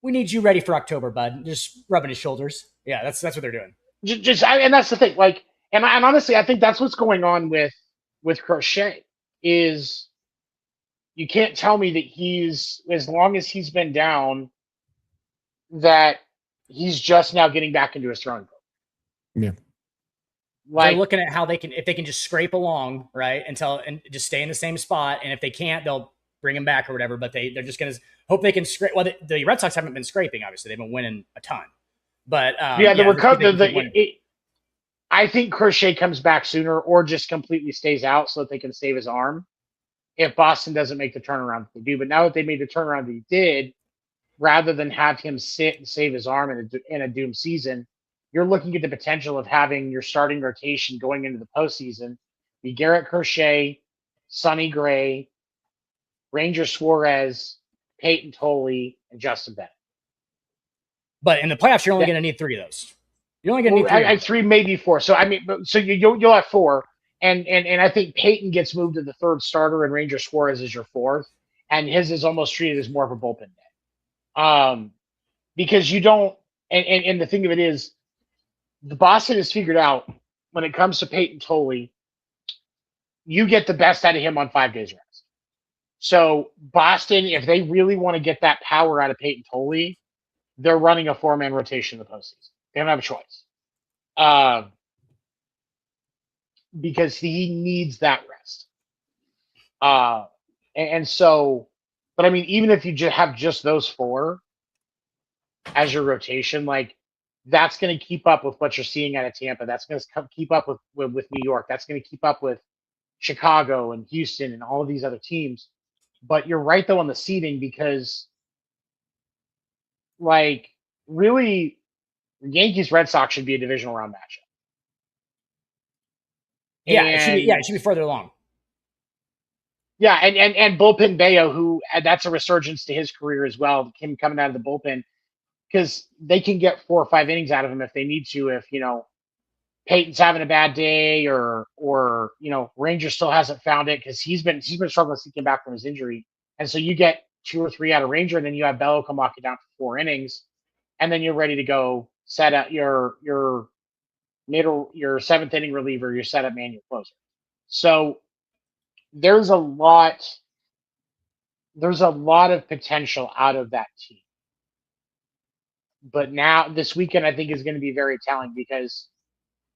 we need you ready for October, bud. Just rubbing his shoulders. Yeah, that's what they're doing. And that's the thing. Like, and honestly, I think that's what's going on with Crochet is you can't tell me that he's, as long as he's been down, that he's just now getting back into his throwing program. Yeah. Like, they're looking at how if they can just scrape along, right, and just stay in the same spot. And if they can't, they'll bring him back or whatever. But they're just going to hope they can scrape. Well, the Red Sox haven't been scraping, obviously. They've been winning a ton. But the recovery. I think Crochet comes back sooner or just completely stays out so that they can save his arm if Boston doesn't make the turnaround that they do. But now that they made the turnaround that he did, rather than have him sit and save his arm in a doomed season, you're looking at the potential of having your starting rotation going into the postseason be Garrett Crochet, Sonny Gray, Ranger Suarez, Peyton Tolley, and Justin Bennett. But in the playoffs, you're only going to need three of those. You're only going to need three, maybe four. So I mean, so you'll have four, and I think Peyton gets moved to the third starter, and Ranger Suarez is your fourth, and his is almost treated as more of a bullpen day, because you don't. And the thing of it is, the Boston has figured out when it comes to Peyton Tolley, you get the best out of him on 5 days rest. So Boston, if they really want to get that power out of Peyton Tolley, they're running a 4-man rotation in the postseason. They don't have a choice. Because he needs that rest. And so, but I mean, even if you just have just those four as your rotation, like that's going to keep up with what you're seeing out of Tampa. That's going to keep up with New York. That's going to keep up with Chicago and Houston and all of these other teams. But you're right though on the seeding because, like, really, Yankees Red Sox should be a divisional round matchup. Yeah, it should be further along. Yeah, and bullpen Bayo, who that's a resurgence to his career as well. Him coming out of the bullpen because they can get 4 or 5 innings out of him if they need to. If Peyton's having a bad day, or Ranger still hasn't found it because he's been struggling since he came back from his injury, and so you get 2 or 3 out of Ranger, and then you have Bello come walk you down for 4 innings, and then you're ready to go set up your 7th inning reliever, your setup man, your closer. So there's a lot of potential out of that team. But now this weekend I think is going to be very telling because,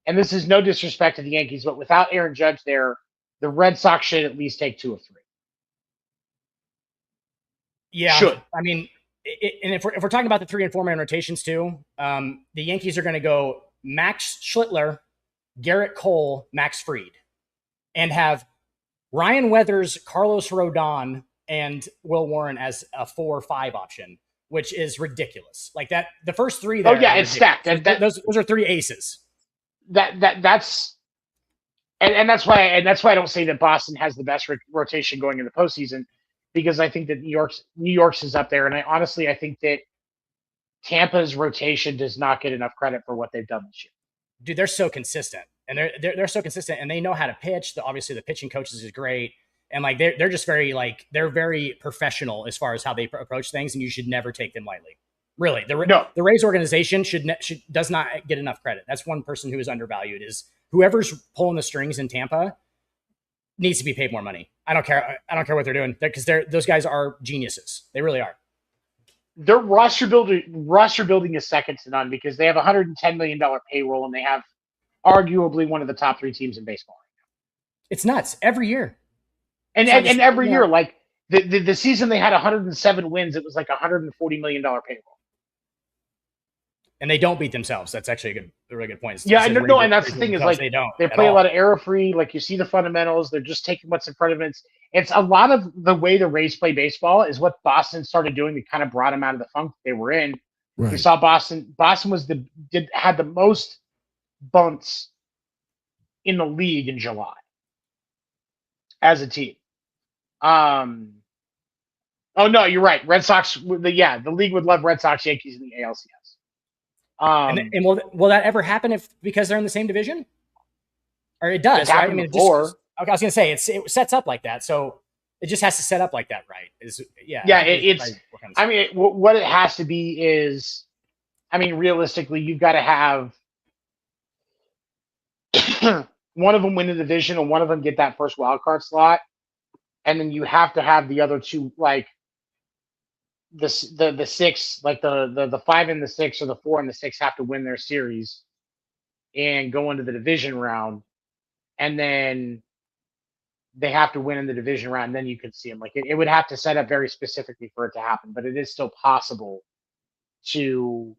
and this is no disrespect to the Yankees, but without Aaron Judge there, the Red Sox should at least take 2 of 3. Yeah. Should. I mean, and if we're talking about the 3 and 4-man rotations too, the Yankees are going to go Max Schlittler, Garrett Cole, Max Fried, and have Ryan Weathers, Carlos Rodon, and Will Warren as a 4 or 5 option, which is ridiculous. Like that, the first 3 there. Oh yeah, it's stacked. Those are 3 aces. That's that's why I don't say that Boston has the best rotation going in the postseason, because I think that New York's is up there, and I think that Tampa's rotation does not get enough credit for what they've done this year. Dude, they're so consistent, and they're so consistent, and they know how to pitch. Obviously, the pitching coaches is great, and like they're just they're very professional as far as how they approach things, and you should never take them lightly. Really, the Rays organization does not get enough credit. That's one person who is undervalued. Is whoever's pulling the strings in Tampa needs to be paid more money. I don't care what they're doing because those guys are geniuses. They really are. Their roster building is second to none because they have $110 million payroll and they have arguably one of the top 3 teams in baseball right now. It's nuts every year. And every year, like the season they had 107 wins, it was like $140 million payroll. And they don't beat themselves. That's actually a really good point. Yeah, no, and that's the thing is like they don't. They play a lot of error free. Like you see the fundamentals. They're just taking what's in front of them. It's a lot of the way the Rays play baseball is what Boston started doing that kind of brought them out of the funk they were in. Right. We saw Boston. Boston had the most bunts in the league in July as a team. Oh no, you're right. Red Sox. The league would love Red Sox, Yankees, in the ALCS. And will that ever happen because they're in the same division? Or it does, right? I mean, before. I was going to say it sets up like that, so it just has to set up like that, right? I mean, what it has to be is, I mean, realistically, you've got to have one of them win the division and one of them get that first wild card slot, and then you have to have the other two, like the 6, like the 5 and the 6 or the 4 and the 6 have to win their series and go into the division round, and then they have to win in the division round. And then you can see them. Like it would have to set up very specifically for it to happen, but it is still possible to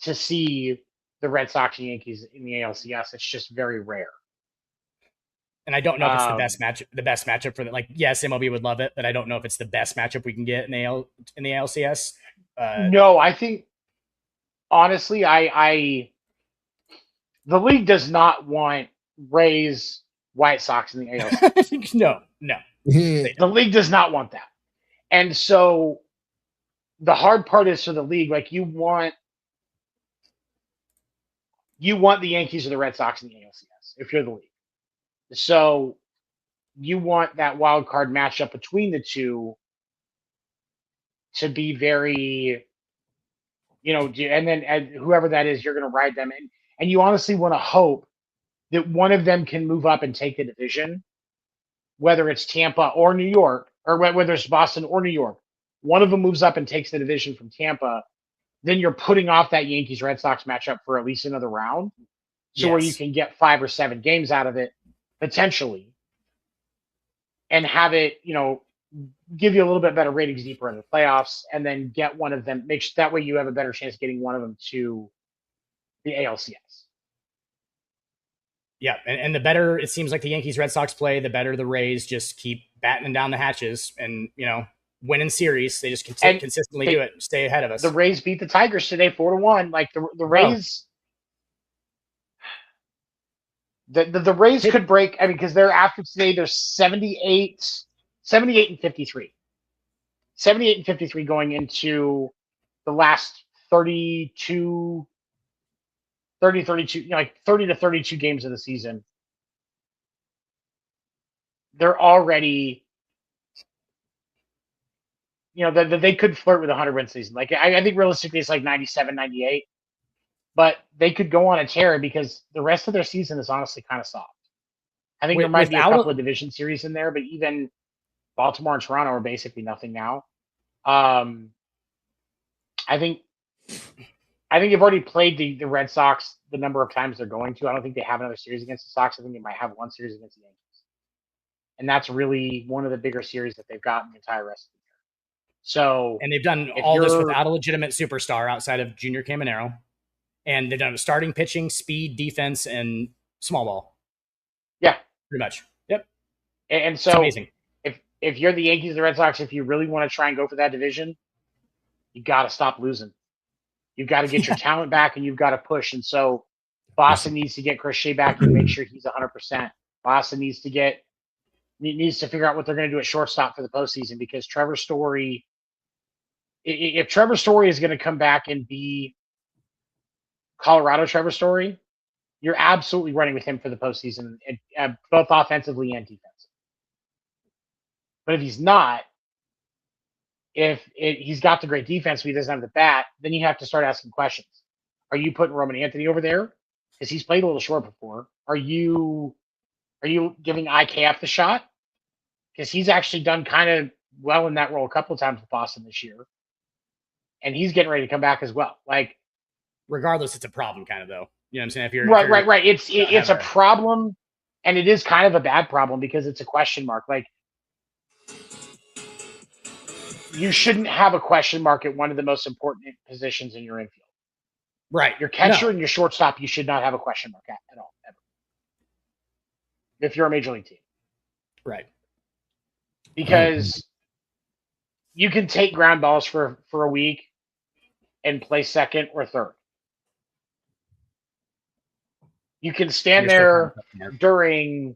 see the Red Sox and Yankees in the ALCS. It's just very rare. And I don't know if it's the best matchup for that. Like, yes, MLB would love it, but I don't know if it's the best matchup we can get in the ALCS. No, I think honestly, the league does not want Rays, White Sox in the ALCS. No. The league does not want that. And so the hard part is for the league, like you want the Yankees or the Red Sox in the ALCS if you're the league. So you want that wild card matchup between the two to be very, and then whoever that is, you're going to ride them in. And you honestly want to hope that one of them can move up and take the division, whether it's Tampa or New York, or whether it's Boston or New York. One of them moves up and takes the division from Tampa, then you're putting off that Yankees-Red Sox matchup for at least another round, where you can get 5 or 7 games out of it, potentially, and have it, give you a little bit better ratings deeper in the playoffs, and then get one of them. That way you have a better chance of getting one of them to the ALCS. Yeah, and the better it seems like the Yankees-Red Sox play, the better the Rays just keep battening down the hatches and, winning series. They just consistently do it, stay ahead of us. The Rays beat the Tigers today 4-1. Like the Rays, the Rays could break. I mean, because they're after today, they're 78 and 53. 78 and 53 going into the last 32, like 30 to 32 games of the season. They're already, they could flirt with a 100-win season. Like I think realistically it's like 97, 98. But they could go on a tear because the rest of their season is honestly kind of soft. I think there might be a couple of division series in there, but even Baltimore and Toronto are basically nothing now. I think they've already played the Red Sox the number of times they're going to. I don't think they have another series against the Sox. I think they might have one series against the Yankees. And that's really one of the bigger series that they've got in the entire rest of the year. So, and they've done all this without a legitimate superstar outside of Junior Caminero. And they've done starting pitching, speed, defense, and small ball. Yeah. Pretty much. Yep. And so it's amazing. If you're the Yankees or the Red Sox, if you really want to try and go for that division, you got to stop losing. You've got to get your talent back, and you've got to push. And so Boston needs to get Chris Shea back and make sure he's 100%. Boston needs to figure out what they're going to do at shortstop for the postseason, because Trevor Story, if Trevor Story is going to come back and be Colorado Trevor Story, you're absolutely running with him for the postseason, both offensively and defensively. But if he's not, he's got the great defense, but he doesn't have the bat, then you have to start asking questions. Are you putting Roman Anthony over there? Because he's played a little short before. Are you giving IKF the shot? Because he's actually done kind of well in that role a couple of times with Boston this year. And he's getting ready to come back as well. Like, regardless, it's a problem kind of, though. You know what I'm saying? If you're right. It's a problem, and it is kind of a bad problem because it's a question mark. Like, you shouldn't have a question mark at one of the most important positions in your infield. Right. Your catcher No. and your shortstop, you should not have a question mark at all, ever. If you're a major league team. Right. Because you can take ground balls for a week and play second or third. You can stand there during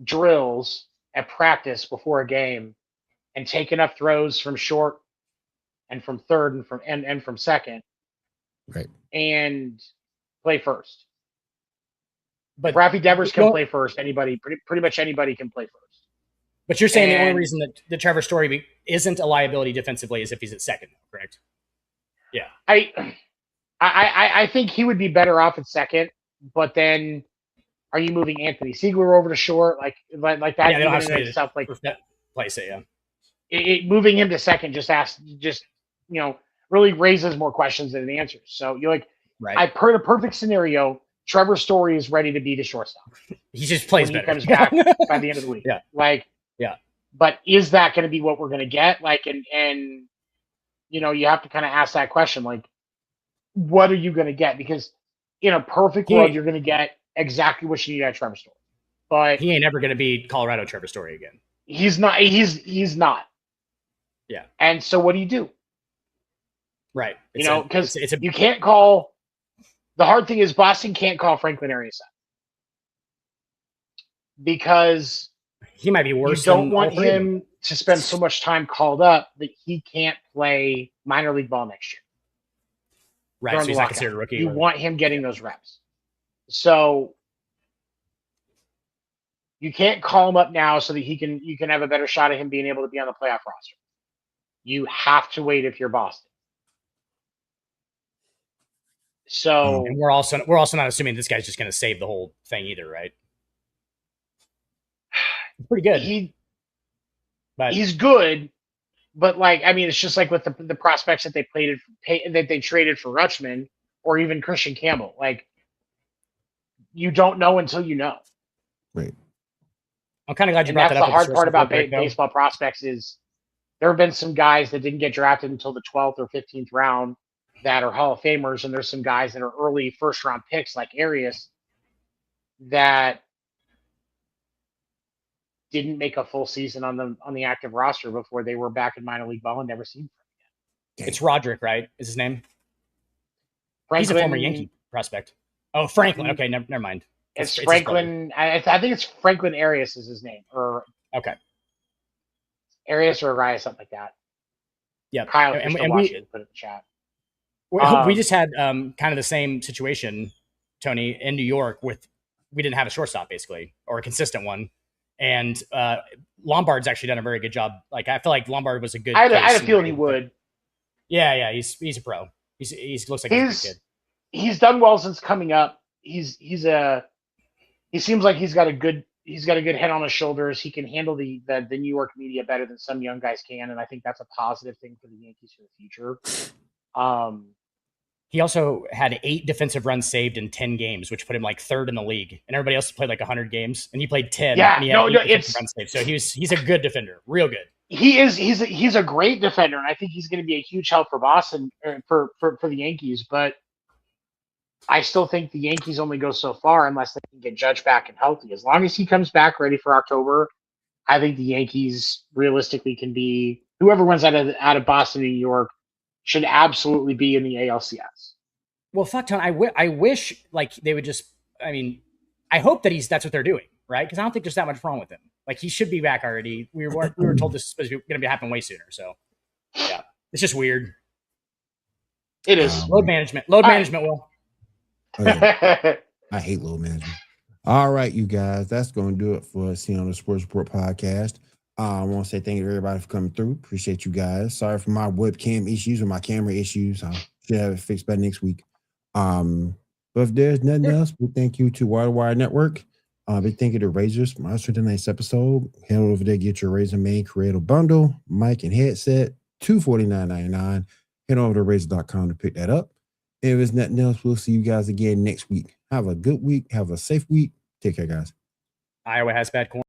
drills at practice before a game and take enough throws from short and from third and from second, Right. and play first. But if Raffy Devers can don't- play first, pretty much anybody can play first. But you're saying the only And- reason that the Trevor Story isn't a liability defensively is if he's at second, correct? Yeah. I think he would be better off at second, but then are you moving Anthony Siegler over to short like that? Yeah, they don't have even in itself, like place it, yeah. moving him to second really raises more questions than it answers. So you're like, Right. I've heard a perfect scenario. Trevor Story is ready to be the shortstop. He just plays when better. He comes back by the end of the week. Yeah. Yeah. But is that going to be what we're going to get? And you have to kind of ask that question. Like, what are you going to get? Because in a perfect world, you're going to get exactly what you need out of Trevor Story. But he ain't ever going to be Colorado Trevor Story again. He's not. He's not. Yeah. And so what do you do? Right. Because you can't call. The hard thing is Boston can't call Franklin Arias up because he might be worse. You don't want him to spend so much time called up that he can't play minor league ball next year. Right. So he's not considered a rookie. You want him getting those reps. So you can't call him up now so that you can have a better shot at him being able to be on the playoff roster. You have to wait if you're Boston. So and we're also not assuming this guy's just going to save the whole thing either, right? Pretty good. He's good, but it's just like with the prospects that they traded for Rutschman or even Christian Campbell. Like, you don't know until you know. Right. I'm kind of glad you brought that up. That's the hard part about baseball prospects is there have been some guys that didn't get drafted until the 12th or 15th round that are Hall of Famers, and there's some guys that are early first-round picks like Arias that didn't make a full season on the active roster before they were back in minor league ball and never seen him again. It's Roderick, right? Is his name? Franklin, he's a former Yankee prospect. Oh, Franklin. Okay, never mind. It's Franklin. I think it's Franklin Arias is his name, or Arias or Arias, something like that. Yeah, Kyle, and we put it in the chat. We just had kind of the same situation, Tony, in New York we didn't have a shortstop basically, or a consistent one. And Lombard's actually done a very good job. Like, I feel like Lombard was a good. I had a feeling he would. Yeah, he's a pro. He looks like he's a good kid. He's done well since coming up. He seems like he's got a good head on his shoulders. He can handle the New York media better than some young guys can, and I think that's a positive thing for the Yankees for the future. He also had 8 defensive runs saved in 10 games, which put him like 3rd in the league. And everybody else played like 100 games, and he played 10. Yeah, and he had 8 defensive runs saved. So he's a good defender, real good. He's a great defender, and I think he's going to be a huge help for Boston for the Yankees. But I still think the Yankees only go so far unless they can get Judge back and healthy. As long as he comes back ready for October, I think the Yankees realistically can be whoever wins out of Boston and New York should absolutely be in the ALCS. Well, fuck, Tony, I wish like they would just. I mean, I hope that that's what they're doing, right? Because I don't think there's that much wrong with him. Like, he should be back already. We were told this was going to happen way sooner. So yeah, it's just weird. It is load management. Will. Oh, yeah. I hate load management. All right, you guys, that's going to do it for us here on the Sports Report podcast. I want to say thank you to everybody for coming through. Appreciate you guys. Sorry for my webcam issues or my camera issues. I should have it fixed by next week. But if there's nothing else, we thank you to Wire Network. Big thank you to Razer, sponsor tonight's episode. Head over there, get your Razer main creator bundle, mic and headset, $249.99. Head over to Razer.com to pick that up. If there's nothing else, we'll see you guys again next week. Have a good week. Have a safe week. Take care, guys. Iowa has bad corn.